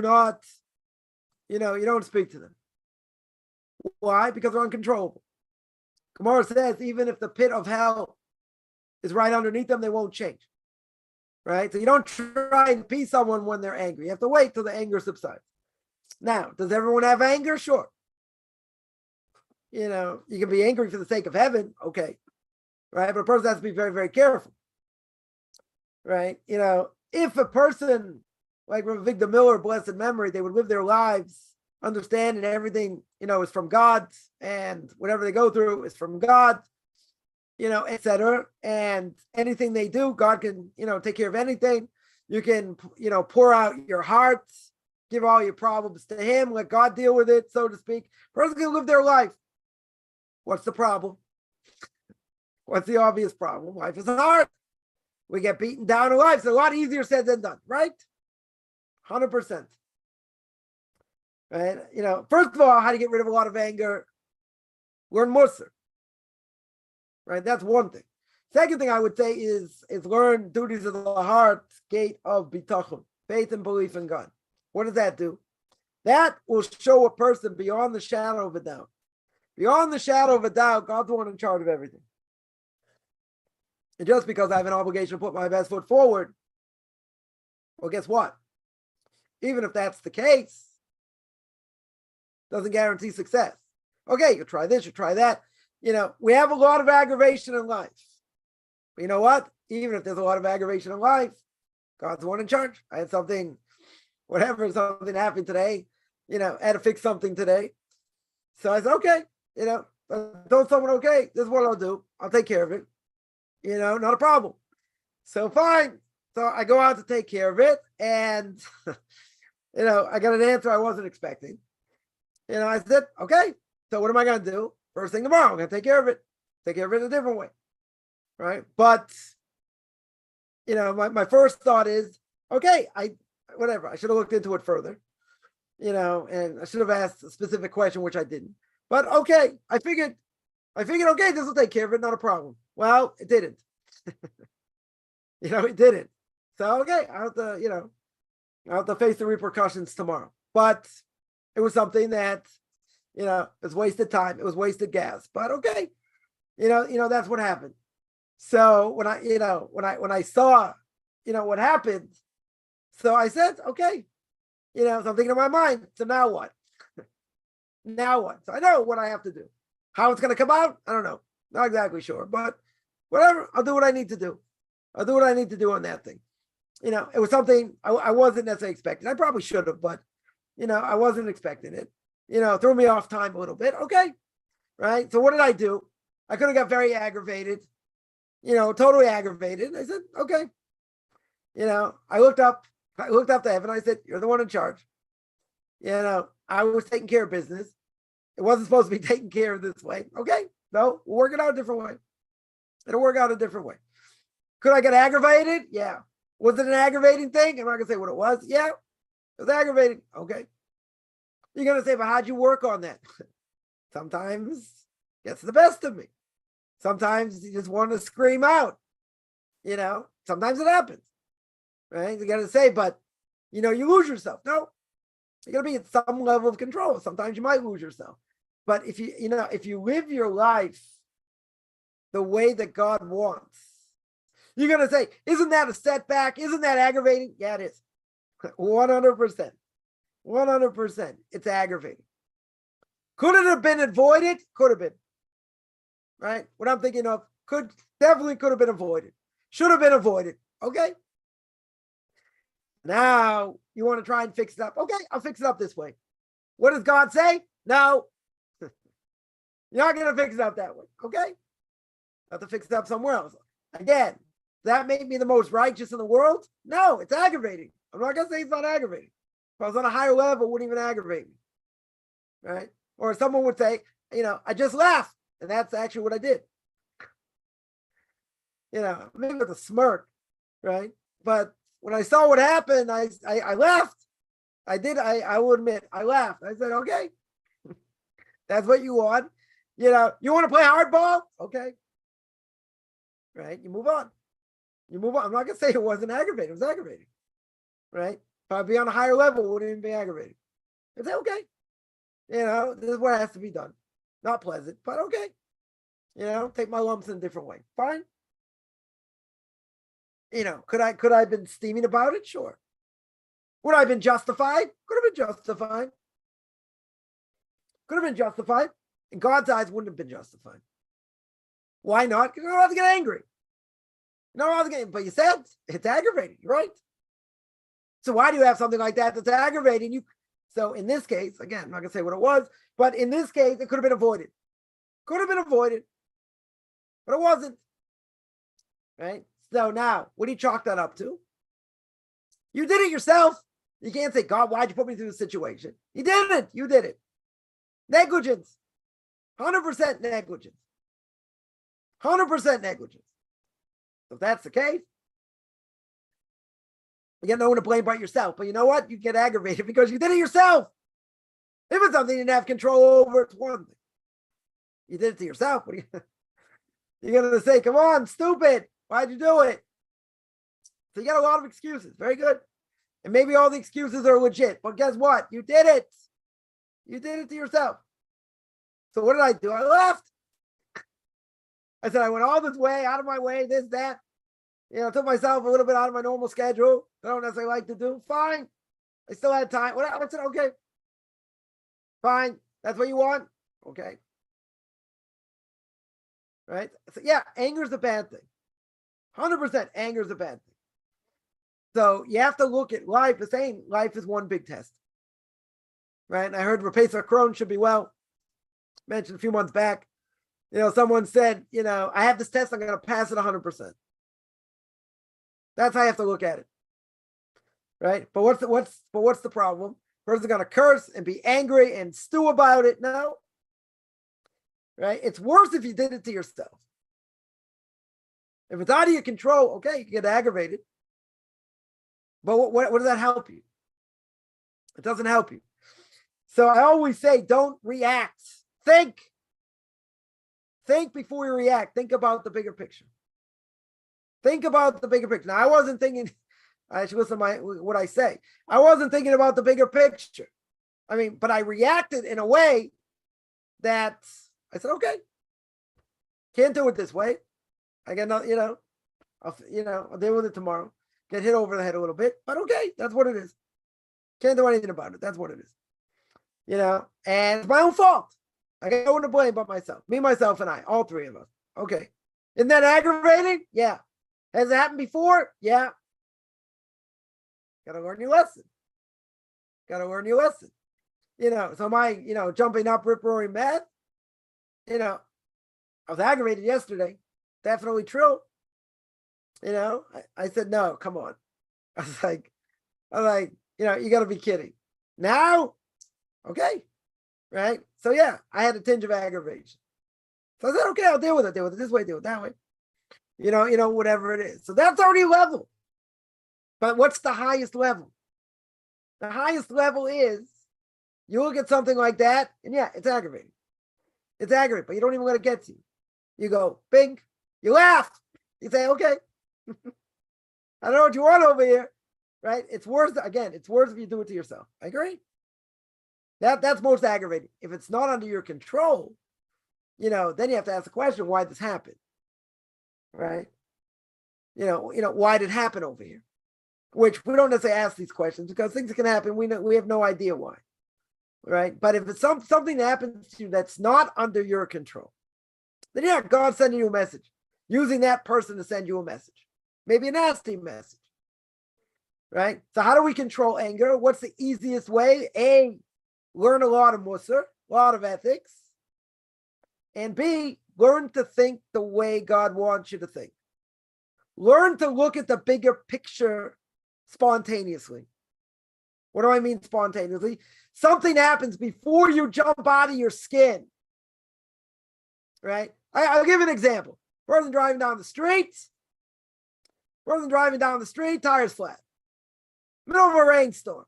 not, you don't speak to them. Why? Because they're uncontrollable. Gemara says even if the pit of hell is right underneath them, they won't change. Right? So you don't try and appease someone when they're angry. You have to wait till the anger subsides. Now, does everyone have anger? Sure. You can be angry for the sake of heaven, okay, right? But a person has to be very, very careful, right? If a person like Victor Miller, blessed memory, they would live their lives understanding everything, is from God, and whatever they go through is from God, etc. And anything they do, God can, take care of anything. You can, pour out your heart, give all your problems to Him, let God deal with it, so to speak. Person can live their life. What's the problem? What's the obvious problem? Life is hard. We get beaten down in life. It's a lot easier said than done, right? 100%. Right? First of all, how to get rid of a lot of anger? Learn Musar. Right? That's one thing. Second thing I would say is learn duties of the heart, gate of bitachon, faith and belief in God. What does that do? That will show a person beyond the shadow of a doubt. Beyond the shadow of a doubt, God's the one in charge of everything. And just because I have an obligation to put my best foot forward, well, guess what? Even if that's the case, doesn't guarantee success. Okay, you try this, you try that. We have a lot of aggravation in life. But you know what? Even if there's a lot of aggravation in life, God's the one in charge. I had something happened today. I had to fix something today. So I said, okay, told someone, okay, this is what I'll do. I'll take care of it. Not a problem. So fine. So I go out to take care of it. And, I got an answer I wasn't expecting. I said, okay, so what am I going to do? First thing tomorrow, I'm going to take care of it. Take care of it in a different way. Right. But, my first thought is, okay, I should have looked into it further, and I should have asked a specific question, which I didn't. But okay, I figured, okay, this will take care of it, not a problem. Well, it didn't. It didn't. So, okay, I have to face the repercussions tomorrow. But it was something that, it was wasted time. It was wasted gas. But okay, that's what happened. So when I saw, what happened, so I said, okay, so I'm thinking in my mind, so now what? Now what? So I know what I have to do. How it's going to come out, I don't know. Not exactly sure, but whatever. I'll do what I need to do. I'll do what I need to do on that thing. It was something I wasn't necessarily expecting. I probably should have, but, I wasn't expecting it. Threw me off time a little bit. Okay. Right. So what did I do? I could have got very aggravated, totally aggravated. I said, okay. I looked up to heaven. I said, you're the one in charge. I was taking care of business. It wasn't supposed to be taken care of this way. Okay. No, we'll work it out a different way. It'll work out a different way. Could I get aggravated? Yeah. Was it an aggravating thing? I'm not going to say what it was. Yeah, it was aggravating. Okay. You're going to say, but how'd you work on that? Sometimes it gets the best of me. Sometimes you just want to scream out. Sometimes it happens. Right? You got to say, but, you lose yourself. No, you got to be at some level of control. Sometimes you might lose yourself. But if you live your life the way that God wants, you're going to say, isn't that a setback? Isn't that aggravating? Yeah, it is. 100%. 100%. It's aggravating. Could it have been avoided? Could have been. Right? What I'm thinking of definitely could have been avoided. Should have been avoided. Okay. Now you want to try and fix it up. Okay, I'll fix it up this way. What does God say? No. You're not going to fix it up that way. Okay. I have to fix it up somewhere else. Again, that made me the most righteous in the world? No, it's aggravating. I'm not going to say it's not aggravating. If I was on a higher level, it wouldn't even aggravate me. Right? Or someone would say, I just laughed. And that's actually what I did. Maybe with a smirk. Right? But when I saw what happened, I laughed. I will admit, I laughed. I said, okay, that's what you want. You want to play hardball? Okay. Right? You move on. I'm not going to say it wasn't aggravating. It was aggravating. Right? If I'd be on a higher level, it wouldn't even be aggravating. I'd say, okay. This is what has to be done. Not pleasant, but okay. Take my lumps in a different way. Fine. Could I have been steaming about it? Sure. Would I have been justified? Could have been justified. Could have been justified. In God's eyes, wouldn't have been justified. Why not? Because I don't have to get angry. But you said it's aggravating, right? So why do you have something like that that's aggravating you? So in this case, again, I'm not going to say what it was, but in this case, it could have been avoided. Could have been avoided, but it wasn't. Right? So now, what do you chalk that up to? You did it yourself. You can't say, God, why'd you put me through this situation? You didn't. You did it. Negligence. 100% negligence. 100% negligence. So if that's the case, you got no one to blame but yourself. But you know what? You get aggravated because you did it yourself. If it's something you didn't have control over, it's one thing. You did it to yourself. What are you're going to say, come on, stupid. Why'd you do it? So you got a lot of excuses. Very good. And maybe all the excuses are legit. But guess what? You did it. You did it to yourself. So what did I do? I left. I said, I went all this way, out of my way, this, that. Took myself a little bit out of my normal schedule. I don't necessarily like to do. Fine. I still had time. I said, okay. Fine. That's what you want? Okay. Right? So yeah, anger is a bad thing. 100% anger is a bad thing. So you have to look at life as saying life is one big test. Right? And I heard Rapesa Crone should be well. Mentioned a few months back. Someone said, I have this test, I'm going to pass it 100%. That's how you have to look at it. Right? But what's the problem? Person's going to curse and be angry and stew about it. No. Right? It's worse if you did it to yourself. If it's out of your control, okay, you can get aggravated. But what does that help you? It doesn't help you. So I always say, don't react. Think before you react. Think about the bigger picture. Think about the bigger picture. Now, I wasn't thinking, I should listen to what I say. I wasn't thinking about the bigger picture. But I reacted in a way that I said, okay, can't do it this way. I got nothing, I'll deal with it tomorrow. Get hit over the head a little bit, but okay, that's what it is. Can't do anything about it. That's what it is. And it's my own fault. I got no one to blame but myself. Me, myself, and I, all three of us. Okay. Isn't that aggravating? Yeah. Has it happened before? Yeah. Got to learn your lesson. So my, jumping up, rip-roaring mad, I was aggravated yesterday. Definitely true. I said, no, come on. I was like, you got to be kidding. Now? Okay. Right? So yeah, I had a tinge of aggravation. So I said, okay, I'll deal with it this way, deal with it that way. Whatever it is. So that's already level. But what's the highest level? The highest level is you look at something like that, and yeah, it's aggravating. It's aggravating, but you don't even let it get to you. You go, bing, you laugh. You say, okay, I don't know what you want over here, right? It's worse, again, it's worse if you do it to yourself. I agree. That's most aggravating. If it's not under your control, then you have to ask the question, why this happened, right? Why did it happen over here? Which we don't necessarily ask these questions because things can happen. We have no idea why, right? But if it's something that happens to you that's not under your control, then yeah, God's sending you a message, using that person to send you a message, maybe a nasty message, right? So how do we control anger? What's the easiest way? A, learn a lot of Musar, a lot of ethics, and B, learn to think the way God wants you to think. Learn to look at the bigger picture spontaneously. What do I mean spontaneously? Something happens before you jump out of your skin, right? I'll give an example. Person driving down the street, tires flat. Middle of a rainstorm.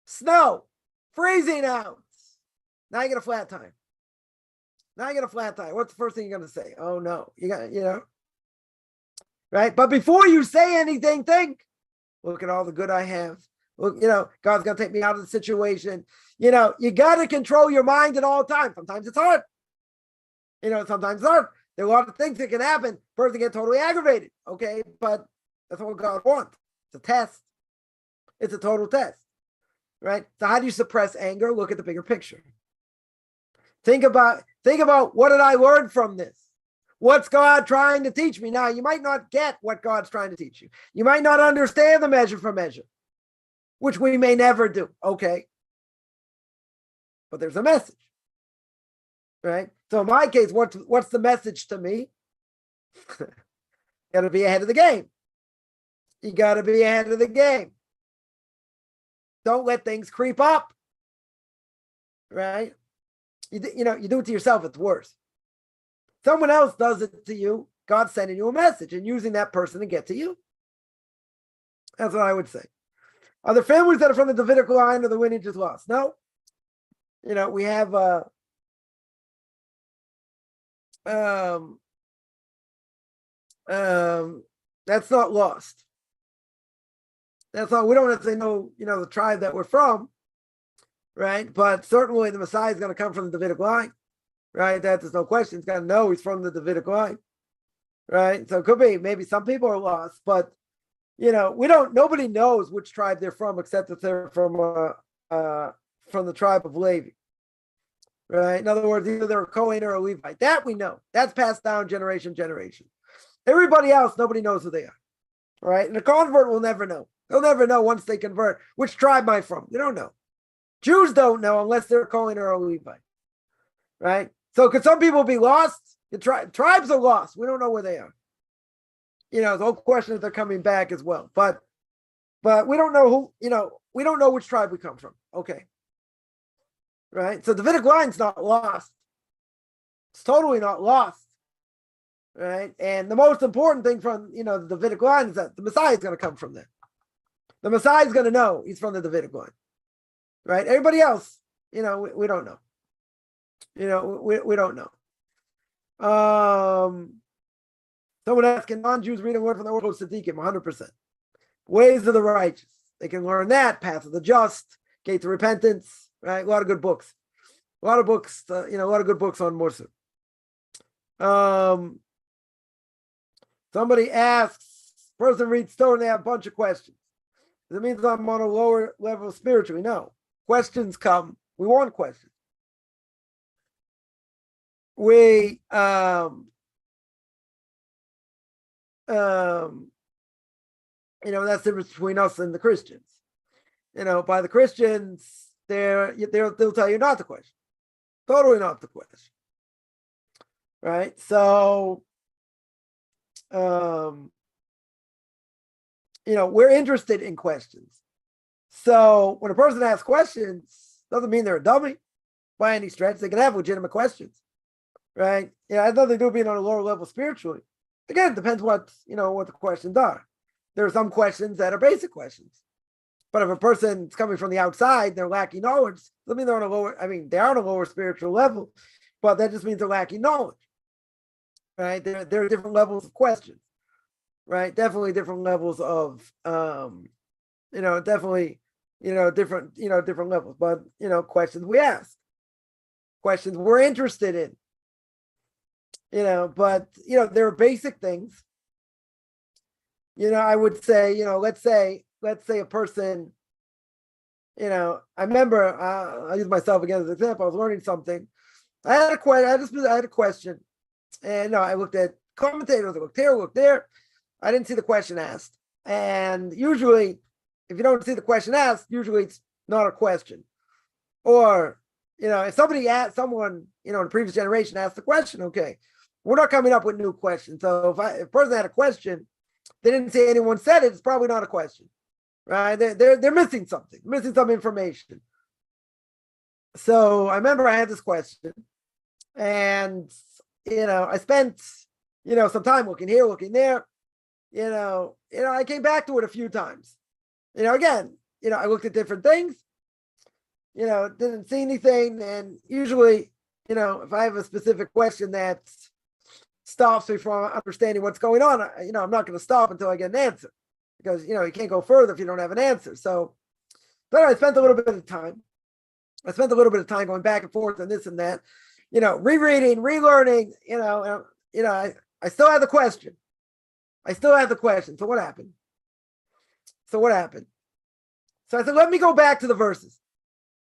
Snow, freezing out. Now you get a flat tire. What's the first thing you're going to say? Oh no, you got, right? But before you say anything, think, look at all the good I have. Look, God's going to take me out of the situation. You got to control your mind at all times. Sometimes it's hard. Sometimes it's hard. There are a lot of things that can happen. Person get totally aggravated. Okay, but that's what God wants. It's a test. It's a total test, right? So how do you suppress anger? Look at the bigger picture. Think about what did I learn from this? What's God trying to teach me? Now, you might not get what God's trying to teach you. You might not understand the measure for measure, which we may never do. Okay. But there's a message, right? So in my case, what's the message to me? You got to be ahead of the game. Don't let things creep up, right? You do it to yourself, it's worse. Someone else does it to you, God's sending you a message and using that person to get to you. That's what I would say. Are there families that are from the Davidic line or the lineage is lost? No. We have that's not lost. That's all. We don't necessarily know, the tribe that we're from, right? But certainly the Messiah is going to come from the Davidic line, right? There's no question. He's going to know he's from the Davidic line, right? So it could be, maybe some people are lost, but, nobody knows which tribe they're from except that they're from the tribe of Levi, right? In other words, either they're a Kohen or a Levite. That we know. That's passed down generation. Everybody else, nobody knows who they are, right? And a convert will never know. They'll never know once they convert which tribe am I from. They don't know. Jews don't know unless they're a Kohen or a Levite, right? So could some people be lost? The tribes are lost. We don't know where they are. The whole question is they're coming back as well. But we don't know who, we don't know which tribe we come from. Okay. Right? So the Davidic line's not lost. It's totally not lost. Right? And the most important thing from, the Davidic line is that the Messiah is going to come from there. The Messiah is going to know he's from the Davidic line. Right? Everybody else, we don't know. We don't know. Someone asking non-Jews read and learn from the Orthodox Tzaddikim, 100%. Ways of the righteous. They can learn that. Path of the just. Gate to repentance. Right? A lot of good books. A lot of books, a lot of good books on Musar. Somebody asks, person reads Torah and they have a bunch of questions. Does it mean that I'm on a lower level spiritually? No. Questions come. We want questions. That's the difference between us and the Christians. By the Christians, they'll tell you not to question. Totally not to question. Right? So, we're interested in questions. So when a person asks questions, doesn't mean they're a dummy by any stretch. They can have legitimate questions. Right? It has nothing to do with being on a lower level spiritually. Again, it depends what the questions are. there are some questions that are basic questions. But if a person's coming from the outside, they're lacking knowledge. Doesn't mean they're on a lower, they are on a lower spiritual level, but that just means they're lacking knowledge, right? There are different levels of questions, right? Definitely different levels of, definitely, different levels, but, questions we ask, questions we're interested in, but, there are basic things, I would say, let's say a person, I remember, I'll use myself again as an example. I was learning something. I had a question, and I looked at commentators. I looked here, looked there. I didn't see the question asked. And usually, if you don't see the question asked, usually it's not a question. Or, if someone, in the previous generation asked the question, okay, we're not coming up with new questions. So if a person had a question, they didn't say anyone said it, it's probably not a question, right? They're missing something, missing some information. So I remember I had this question, and I spent some time looking here, looking there. I came back to it a few times. Again, I looked at different things. Didn't see anything, and usually, if I have a specific question that stops me from understanding what's going on, I'm not going to stop until I get an answer, because you can't go further if you don't have an answer. So, but I spent a little bit of time. I spent a little bit of time going back and forth and this and that, rereading, relearning. I still have the question. So what happened? So I said, let me go back to the verses.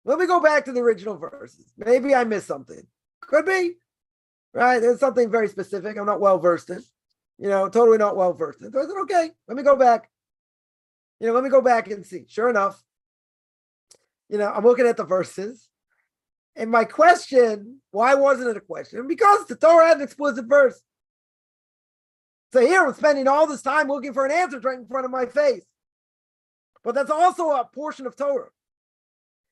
Let me go back to the original verses. Maybe I missed something. Could be. Right? There's something very specific I'm not well versed in. Totally not well versed in. So I said, okay, let me go back. Let me go back and see. Sure enough, I'm looking at the verses. And my question, why wasn't it a question? Because the Torah had an explicit verse. So here I'm spending all this time looking for an answer right in front of my face. But that's also a portion of Torah.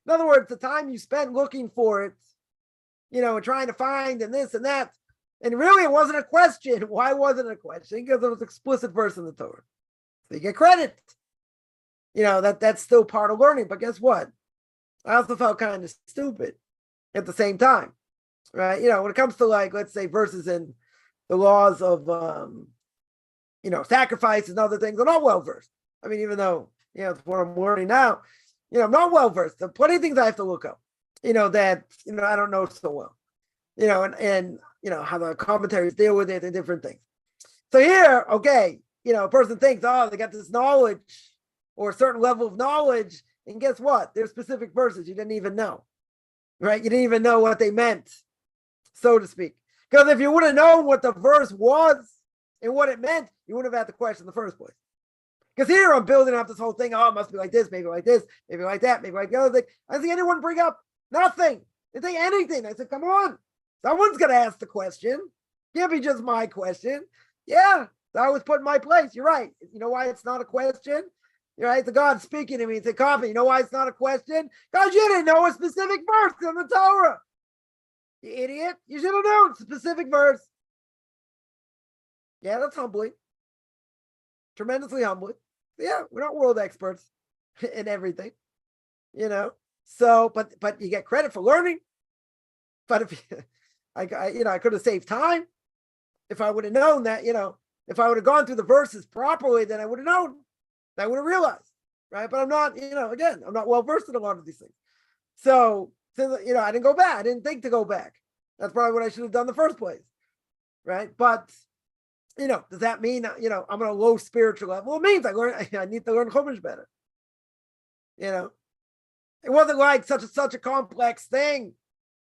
In other words, the time you spent looking for it, and trying to find and this and that. And really, it wasn't a question. Why wasn't it a question? Because it was an explicit verse in the Torah. So you get credit. That's still part of learning. But guess what? I also felt kind of stupid at the same time, right? When it comes to, like, let's say verses in the laws of, sacrifice and other things, I'm not well versed. Even though, it's what I'm learning now, I'm not well versed. There are plenty of things I have to look up, that, I don't know so well, and how the commentaries deal with it and different things. So here, okay, a person thinks, oh, they got this knowledge or a certain level of knowledge. And guess what? There's specific verses you didn't even know, right? You didn't even know what they meant, so to speak. Because if you would have known what the verse was and what it meant, you wouldn't have had the question in the first place. Because here I'm building up this whole thing. Oh, it must be like this, maybe like this, maybe like that, maybe like the other thing. I think anyone bring up nothing. They think anything. I said, come on. Someone's going to ask the question. Can't be just my question. Yeah, so I was put in my place. You're right. You know why it's not a question? You're right. The God speaking to me. It's a coffee. You know why it's not a question? Because you didn't know a specific verse in the Torah. You idiot. You should have known a specific verse. Yeah, that's humbling. Tremendously humbling. Yeah, we're not world experts in everything, So, but you get credit for learning. But if I could have saved time if I would have known that. If I would have gone through the verses properly, then I would have known. I would have realized, right? But I'm not. Again, I'm not well versed in a lot of these things. So, I didn't go back. I didn't think to go back. That's probably what I should have done in the first place, right? But does that mean, I'm on a low spiritual level? It means I need to learn Chumash better. It wasn't like such a complex thing.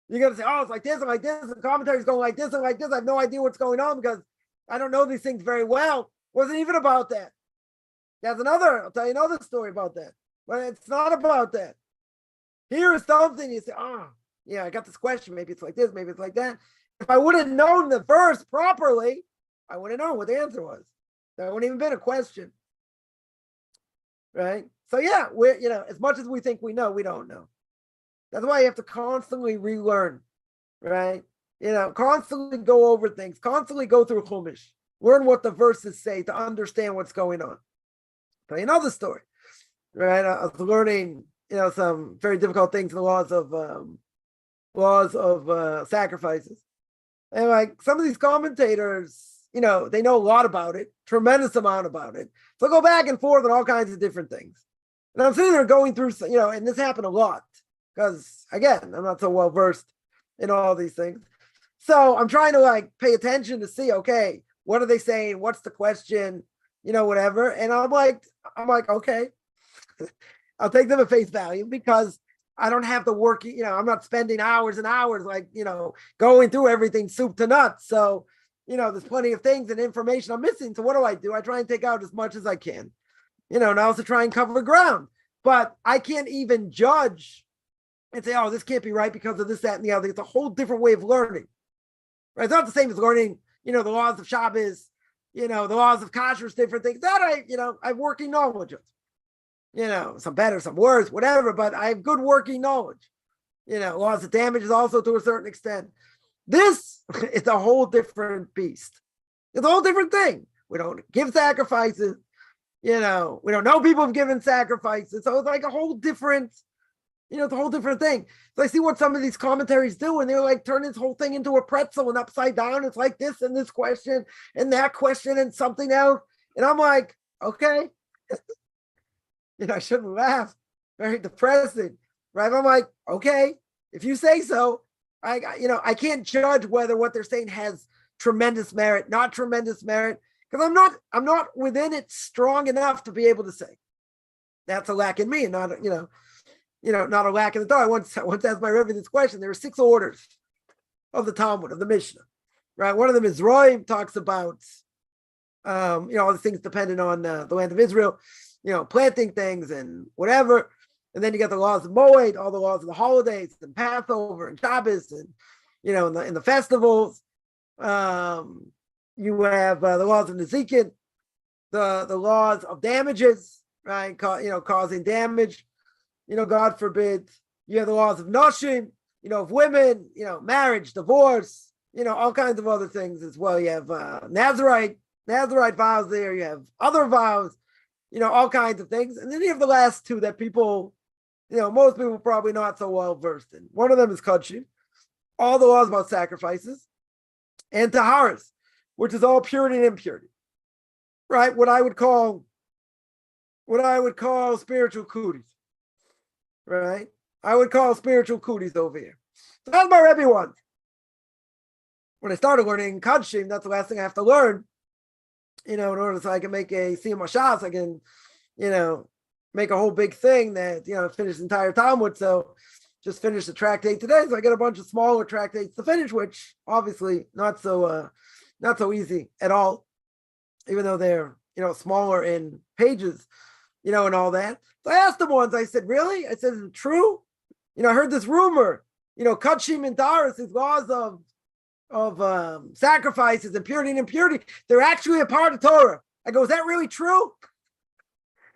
You're going to say, oh, it's like this and like this, and the commentary's going like this and like this. I have no idea what's going on because I don't know these things very well. It wasn't even about that. I'll tell you another story about that. But it's not about that. Here is something you say, oh, yeah, I got this question. Maybe it's like this, maybe it's like that. If I would have known the verse properly, I would have known what the answer was. That wouldn't even been a question. Right? So yeah, we're, as much as we think we know, we don't know. That's why you have to constantly relearn, right? Constantly go over things, constantly go through Chumash, learn what the verses say to understand what's going on. tell you another story, right? I was learning, some very difficult things in the laws of sacrifices. And like some of these commentators, they know a lot about it, tremendous amount about it. So I go back and forth on all kinds of different things. And I'm sitting there going through, and this happened a lot because, again, I'm not so well versed in all these things. So I'm trying to like pay attention to see, okay, what are they saying? What's the question? Whatever. And I'm like, okay, I'll take them at face value because I don't have to work, I'm not spending hours and hours, like, going through everything soup to nuts. So, there's plenty of things and information I'm missing. So what do? I try and take out as much as I can, and also try and cover ground. But I can't even judge and say, oh, this can't be right because of this, that, and the other. It's a whole different way of learning. Right? It's not the same as learning, the laws of Shabbos, the laws of kashrus, different things. That I have working knowledge of. Some better, some worse, whatever, but I have good working knowledge. Laws of damage is also to a certain extent. This is a whole different beast. It's a whole different thing. We don't give sacrifices. We don't know people have given sacrifices. So it's like a whole different, it's a whole different thing. So I see what some of these commentaries do, and they're like turn this whole thing into a pretzel and upside down. It's like this and this question and that question and something else. And I'm like, okay. I shouldn't laugh. Very depressing, right? I'm like, okay, if you say so, I can't judge whether what they're saying has tremendous merit, not tremendous merit, because I'm not within it strong enough to be able to say. That's a lack in me, and not not a lack in the Torah. I once asked my Rebbe this question. There are 6 orders of the Talmud, of the Mishnah, right? One of them is Roim, talks about all the things dependent on the land of Israel. Planting things and whatever. And then you got the laws of Moed, all the laws of the holidays and Passover and Shabbos and, in the festivals. You have the laws of Nezikin, the laws of damages, right? Causing damage, God forbid. You have the laws of Noshim, of women, marriage, divorce, all kinds of other things as well. You have Nazarite vows there. You have other vows. All kinds of things. And then you have the last 2 that people, most people probably not so well versed in. One of them is Kodshim, all the laws about sacrifices, and Taharas, which is all purity and impurity, right? What I would call spiritual cooties, right? I would call spiritual cooties over here. So that's my Rebbe one. When I started learning Kodshim, that's the last thing I have to learn. In order so I can make a Siyum Hashas, I can, make a whole big thing that, finish the entire Talmud. So just finish the tractate today. So I get a bunch of smaller tractates to finish, which obviously not so easy at all, even though they're, smaller in pages, and all that. So I asked them once, I said, really? I said, is it true? I heard this rumor, Kodshim and Taharas, these laws of sacrifices and purity and impurity, they're actually a part of Torah. I go, is that really true?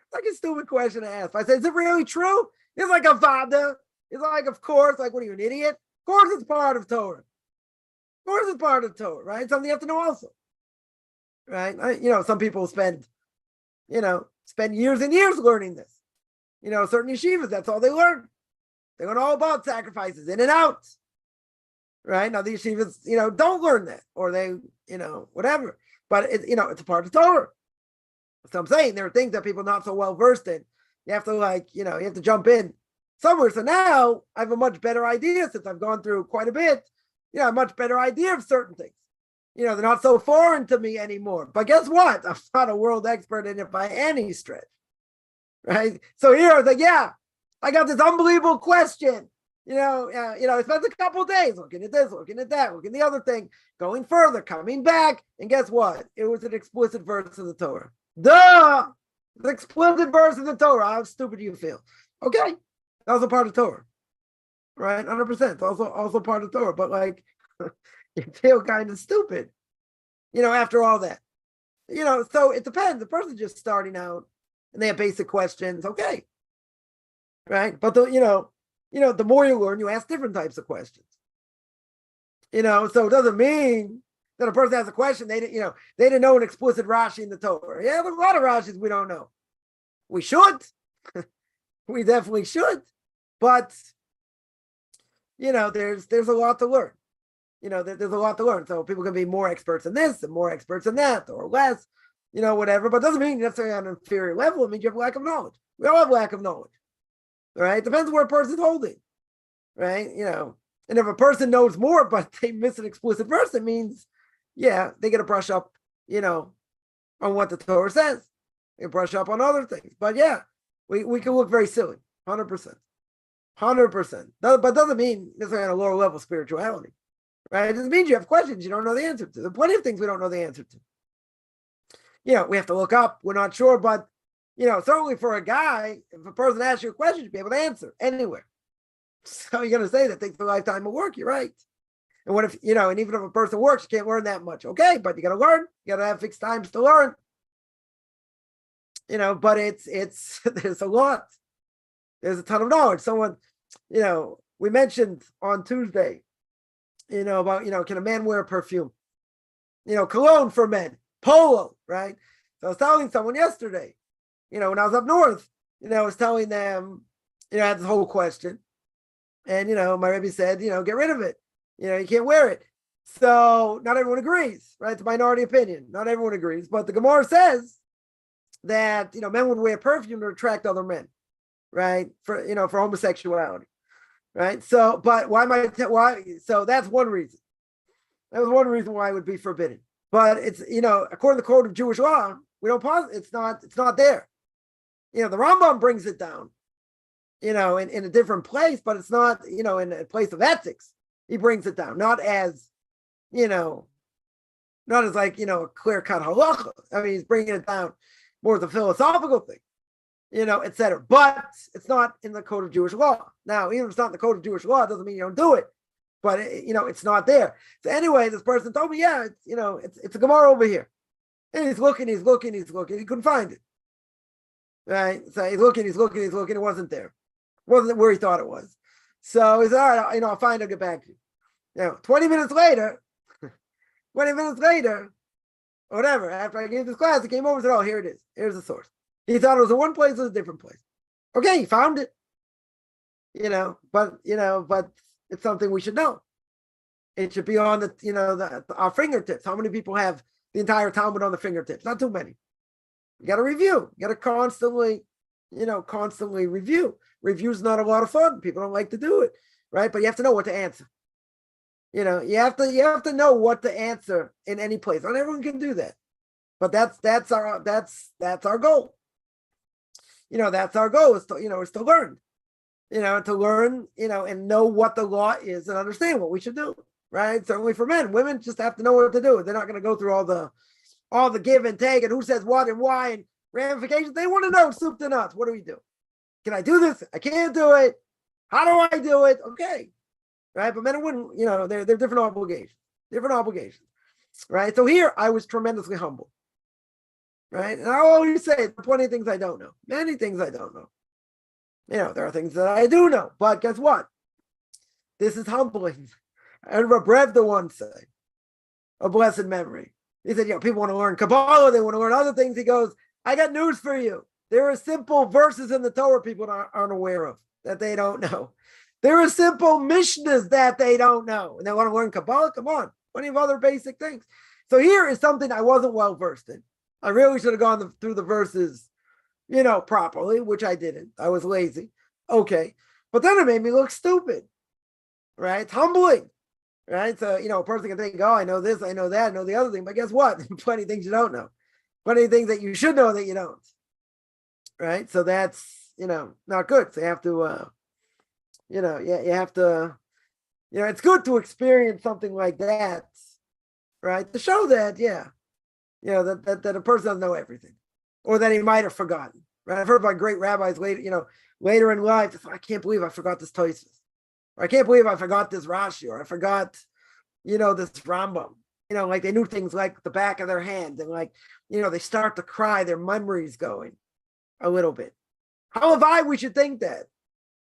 It's like a stupid question to ask. I said, is it really true? It's like a vada. It's like, of course, like, what are you, an idiot? Of course it's part of Torah. Of course it's part of Torah, right? Something you have to know also, right? Some people spend years and years learning this. Certain yeshivas, that's all they learn. They learn all about sacrifices, in and out. Right now, these yeshivas, don't learn that, or they, whatever. But it's a part of Torah. So I'm saying there are things that people not so well versed in. You have to you have to jump in somewhere. So now I have a much better idea since I've gone through quite a bit. A much better idea of certain things. They're not so foreign to me anymore. But guess what? I'm not a world expert in it by any stretch. Right? So here I was like, yeah, I got this unbelievable question. I spent a couple of days looking at this, looking at that, looking at the other thing, going further, coming back, and guess what? It was an explicit verse of the Torah. Duh! An explicit verse of the Torah. How stupid do you feel? Okay, that was a part of Torah, right? 100%. Also part of Torah, but you feel kind of stupid, after all that. So it depends. The person's just starting out, and they have basic questions. Okay, right? But the more you learn, you ask different types of questions. So it doesn't mean that a person has a question, they didn't know an explicit Rashi in the Torah. Yeah, there's a lot of Rashis we don't know. We should. We definitely should. But, there's a lot to learn. There's a lot to learn. So people can be more experts in this and more experts in that or less, whatever. But it doesn't mean necessarily on an inferior level. It means you have lack of knowledge. We all have lack of knowledge. Right? Depends where a person's holding. Right? And if a person knows more, but they miss an explicit verse, it means, they got to brush up, on what the Torah says. They brush up on other things. But we can look very silly, 100%. 100%. But doesn't mean necessarily on a lower level spirituality. Right? It just means you have questions you don't know the answer to. There are plenty of things we don't know the answer to. We have to look up. We're not sure, but, certainly for a guy, if a person asks you a question, you'll be able to answer anywhere. So you're going to say that takes a lifetime of work. You're right. And what if, and even if a person works, you can't learn that much. Okay, but you got to learn. You got to have fixed times to learn. But it's there's a lot. There's a ton of knowledge. Someone, we mentioned on Tuesday, about, can a man wear perfume? Cologne for men, polo, right? So I was telling someone yesterday, when I was up north, I was telling them, I had this whole question. And, my Rebbe said, get rid of it. You can't wear it. So not everyone agrees, right? It's a minority opinion. Not everyone agrees. But the Gemara says that, men would wear perfume to attract other men, right? For homosexuality, right? So, but why? So that's one reason. That was one reason why it would be forbidden. But it's, according to the code of Jewish law, we don't pause. It's not there. The Rambam brings it down. In a different place, but it's not, in a place of ethics. He brings it down, not as, not as like, a clear-cut halacha. I mean, he's bringing it down more as a philosophical thing, etc. But it's not in the code of Jewish law. Now, even if it's not in the code of Jewish law, it doesn't mean you don't do it. But, it's not there. So anyway, this person told me, it's a Gemara over here. And he's looking. He couldn't find it. Right? So he's looking. It wasn't there. Wasn't where he thought it was. So he said, all right, I'll find it, I'll get back to you. 20 minutes later, or whatever, after I gave this class, he came over and said, oh, here it is. Here's the source. He thought it was in one place, it was a different place. Okay, he found it. But it's something we should know. It should be on our fingertips. How many people have the entire Talmud on the fingertips? Not too many. You got to review. You got to constantly review. Review's not a lot of fun. People don't like to do it, right? But you have to know what to answer. You have to know what to answer in any place. Not everyone can do that, but that's our goal. That's our goal is to learn. To learn, and know what the law is and understand what we should do, right? Certainly for men, women just have to know what to do. They're not going to go through all the give and take and who says what and why and ramifications. They want to know soup to nuts. What do we do? Can I do this? I can't do it. How do I do it? Okay. Right. But men and women, they're different obligations. Right. So here I was tremendously humble. Right. And I always say there are plenty of things I don't know. Many things I don't know. There are things that I do know. But guess what? This is humbling. And Rebrev the one say, a blessed memory. He said, people want to learn Kabbalah. They want to learn other things. He goes, I got news for you. There are simple verses in the Torah people aren't aware of that they don't know. There are simple Mishnahs that they don't know. And they want to learn Kabbalah. Come on. Plenty of other basic things. So here is something I wasn't well versed in. I really should have gone through the verses, properly, which I didn't. I was lazy. Okay. But then it made me look stupid. Right? It's humbling. Right? So, a person can think, oh, I know this, I know that, I know the other thing. But guess what? Plenty of things you don't know. Plenty of things that you should know that you don't. Right. So that's, not good. So you have to, you have to, it's good to experience something like that. Right. To show that, that a person doesn't know everything or that he might have forgotten. Right. I've heard about great rabbis later in life. I can't believe I forgot this Tosfos. Or I can't believe I forgot this Rashi, or I forgot, this Rambam. Like they knew things like the back of their hand, and they start to cry, their memory's going a little bit. How have we should think that,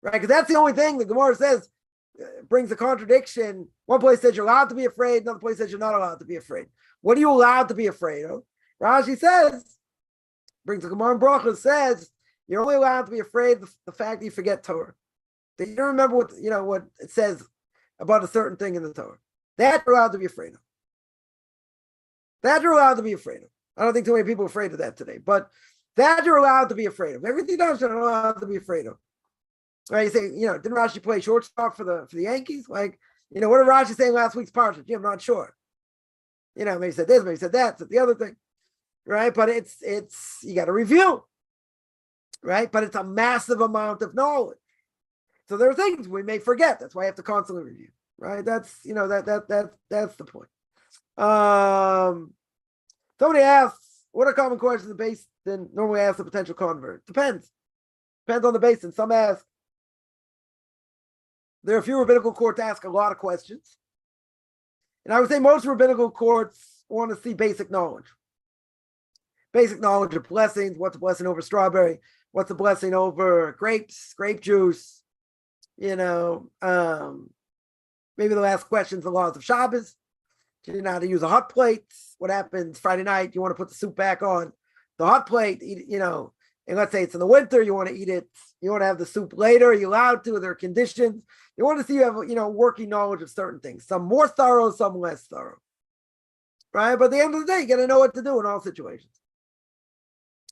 right? Because that's the only thing the Gemara says brings a contradiction. One place says you're allowed to be afraid, another place says you're not allowed to be afraid. What are you allowed to be afraid of? Rashi says, brings the Gemara in Brachos, says, You're only allowed to be afraid of the fact that you forget Torah. That you don't remember what it says about a certain thing in the Torah. That you're allowed to be afraid of. That you're allowed to be afraid of. I don't think too many people are afraid of that today, but that you're allowed to be afraid of. Everything else you're allowed to be afraid of. Right? You say, didn't Rashi play shortstop for the Yankees? Like, what did Rashi say in last week's parsha? Gee, I'm not sure. Maybe he said this, maybe he said that, said the other thing. Right? But it's you got to review. Right? But it's a massive amount of knowledge. So there are things we may forget. That's why I have to constantly review. Right? That's that's the point. Somebody asks, what are common questions the base then normally ask a potential convert? Depends on the basin. Some ask. There are a few rabbinical courts ask a lot of questions. And I would say most rabbinical courts want to see basic knowledge. Basic knowledge of blessings. What's a blessing over strawberry? What's a blessing over grapes, grape juice? Maybe the last question is the laws of Shabbos. Do you know how to use a hot plate? What happens Friday night? You want to put the soup back on the hot plate, and let's say it's in the winter, you want to eat it. You want to have the soup later. Are you allowed to? Are there conditions? You want to see you have, working knowledge of certain things. Some more thorough, some less thorough. Right? But at the end of the day, you got to know what to do in all situations.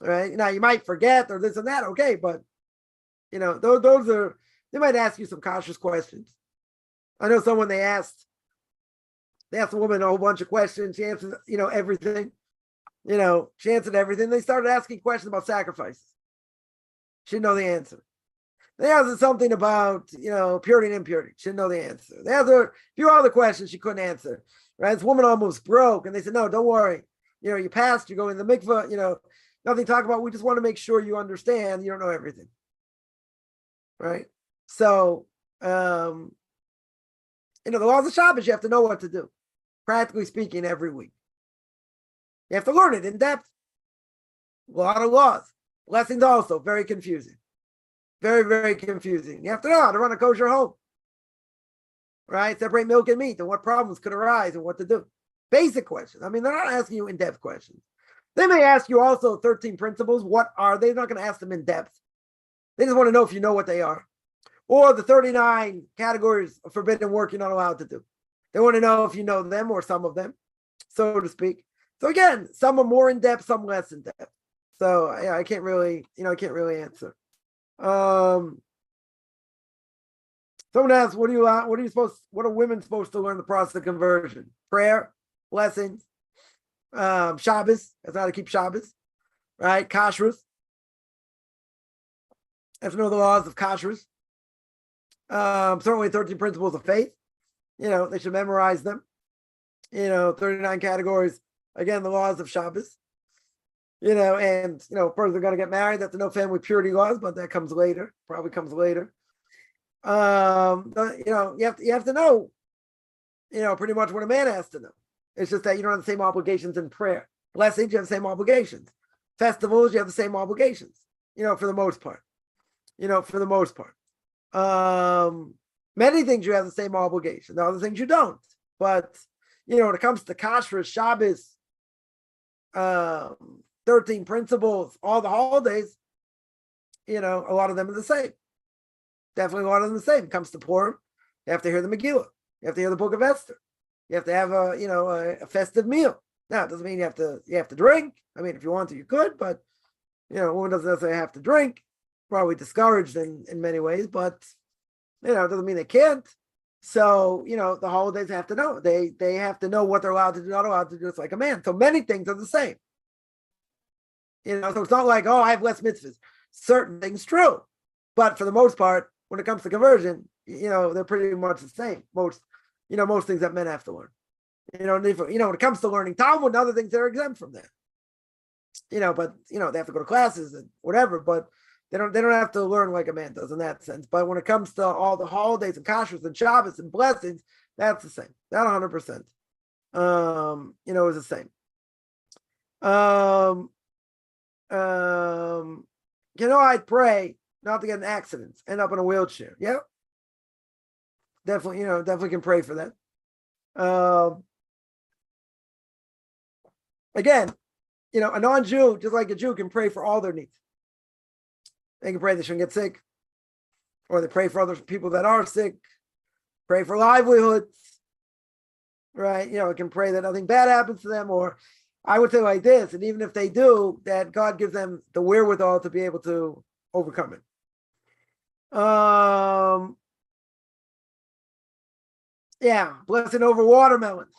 All right? Now, you might forget or this and that. Okay. But, those are, they might ask you some cautious questions. I know someone they asked a woman a whole bunch of questions. She answered, everything. She answered everything. They started asking questions about sacrifices. She didn't know the answer. They asked something about, purity and impurity. She didn't know the answer. They asked her a few other questions she couldn't answer. Right? This woman almost broke. And they said, no, don't worry. You passed, you're going to the mikveh, nothing to talk about. We just want to make sure you understand you don't know everything. Right? So, the laws of Shabbos, you have to know what to do. Practically speaking, every week. You have to learn it in depth. A lot of laws. Blessings also, very confusing. Very, very confusing. You have to know how to run a kosher home. Right? Separate milk and meat and what problems could arise and what to do. Basic questions. I mean, they're not asking you in-depth questions. They may ask you also 13 principles. What are they? They're not going to ask them in depth. They just want to know if you know what they are. Or the 39 categories of forbidden work you're not allowed to do. They want to know if you know them or some of them, so to speak. So again, some are more in depth, some less in depth. So I can't really, answer. Someone asks, what are women supposed to learn the process of conversion? Prayer, blessings, Shabbos, that's how to keep Shabbos, right? Kashrus. Have to know the laws of kashrus. Certainly 13 principles of faith. They should memorize them. 39 categories. Again, the laws of Shabbos. And first they're going to get married. They have to know family purity laws, but that comes later. Probably comes later. You have to know, pretty much what a man has to know. It's just that you don't have the same obligations in prayer. Blessings, you have the same obligations. Festivals, you have the same obligations. For the most part. Many things you have the same obligation. The other things you don't. But when it comes to kashrus, Shabbos, 13 principles, all the holidays, a lot of them are the same. Definitely a lot of them are the same. It comes to Purim, you have to hear the Megillah. You have to hear the Book of Esther. You have to have a festive meal. Now, it doesn't mean you have to drink. I mean, if you want to, you could, but a woman doesn't necessarily have to drink. Probably discouraged in many ways, but it doesn't mean they can't. So, the holidays have to know. They have to know what they're allowed to do, not allowed to do. It's like a man. So many things are the same. So it's not like, I have less mitzvahs. Certain things true. But for the most part, when it comes to conversion, they're pretty much the same. Most things that men have to learn. When it comes to learning Talmud and other things, they're exempt from that. But they have to go to classes and whatever, but they don't have to learn like a man does in that sense. But when it comes to all the holidays and kashrus and Shabbos and blessings, that's the same. That 100%. Is the same. I'd pray not to get in accidents, end up in a wheelchair. Yeah. Definitely can pray for that. Again, a non-Jew, just like a Jew, can pray for all their needs. They can pray they shouldn't get sick, or they pray for other people that are sick, pray for livelihoods, right? It can pray that nothing bad happens to them, or I would say like this, and even if they do, that God gives them the wherewithal to be able to overcome it. Blessing over watermelons,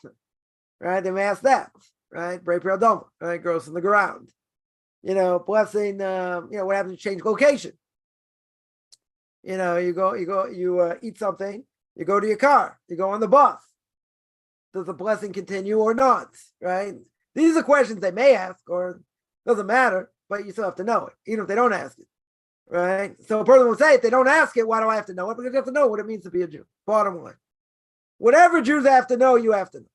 right? They may ask that, right? Brei Pri Adama, right? Grows in the ground. Blessing, what happens to change location? You eat something, you go to your car, you go on the bus. Does the blessing continue or not, right? These are questions they may ask, or doesn't matter, but you still have to know it, even if they don't ask it, right? So a person will say, if they don't ask it, why do I have to know it? Because you have to know what it means to be a Jew, bottom line. Whatever Jews have to know, you have to know.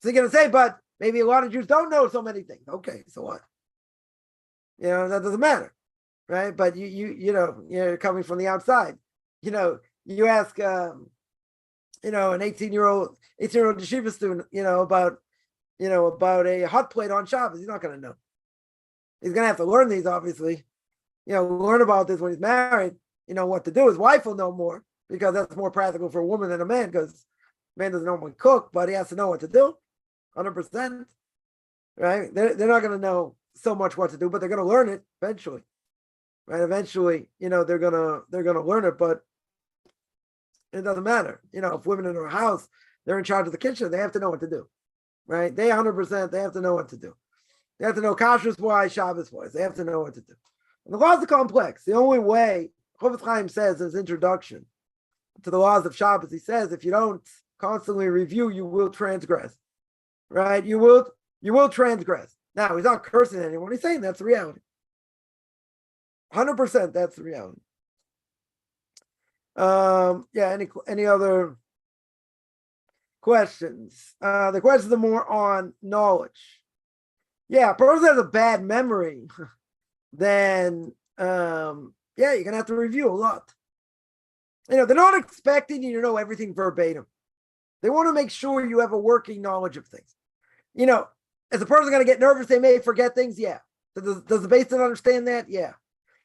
So you're going to say, but maybe a lot of Jews don't know so many things. Okay, so what? That doesn't matter, right? But you're coming from the outside. You ask, an 18-year-old yeshiva student, about a hot plate on Shabbos. He's not going to know. He's going to have to learn these, obviously. Learn about this when he's married. What to do. His wife will know more, because that's more practical for a woman than a man, because a man doesn't normally cook, but he has to know what to do, 100%, right? They're not going to know so much what to do, but they're going to learn it eventually, right? Eventually, they're gonna learn it, but it doesn't matter. If women in their house, they're in charge of the kitchen, they have to know what to do, right? They 100%, they have to know what to do. They have to know kashrus wise, Shabbos wise. They have to know what to do. And the laws are complex. The only way, Chofetz Chaim says in his introduction to the laws of Shabbos, he says, if you don't constantly review, you will transgress, right? You will transgress. Now, he's not cursing anyone. He's saying that's the reality. 100%, that's the reality. Any other questions? The questions are more on knowledge. A person has a bad memory, then you're gonna have to review a lot. They're not expecting you to know everything verbatim. They want to make sure you have a working knowledge of things. Is a person going to get nervous? They may forget things. Yeah. Does the Beis Din understand that? Yeah.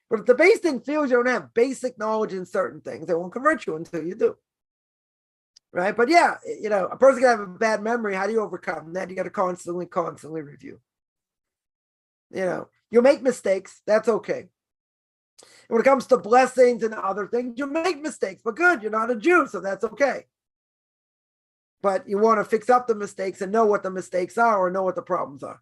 But if the Beis Din feels you don't have basic knowledge in certain things, they won't convert you until you do. Right? But a person can have a bad memory. How do you overcome that? You got to constantly review. You'll make mistakes. That's okay. And when it comes to blessings and other things, you make mistakes, but good. You're not a Jew, so that's okay. But you want to fix up the mistakes and know what the mistakes are, or know what the problems are,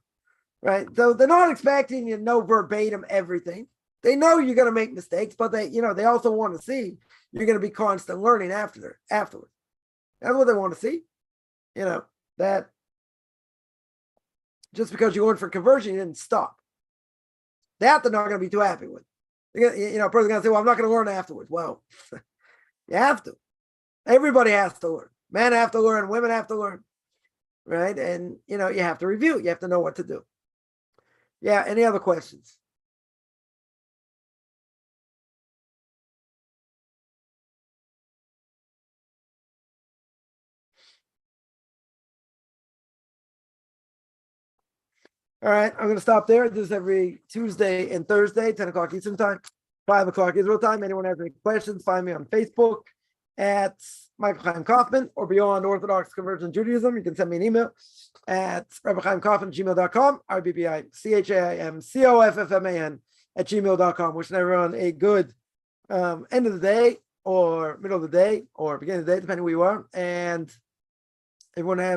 right? So they're not expecting you to know verbatim everything. They know you're going to make mistakes, but they also want to see you're going to be constant learning afterwards. That's what they want to see. That just because you learned for conversion, you didn't stop. That they're not going to be too happy with. A person's going to say, well, I'm not going to learn afterwards. Well, you have to. Everybody has to learn. Men have to learn, women have to learn, right? And, you have to review. You have to know what to do. Any other questions? All right, I'm going to stop there. This is every Tuesday and Thursday, 10 o'clock Eastern time, 5 o'clock Israel time. Anyone has any questions, find me on Facebook at Michael Chaim Kaufman, or Beyond Orthodox Conversion Judaism. You can send me an email at rabbichaimkaufman@gmail.com, RBBICHAIMCOFFMAN@gmail.com. Wishing everyone a good end of the day, or middle of the day, or beginning of the day, depending where you are. And everyone have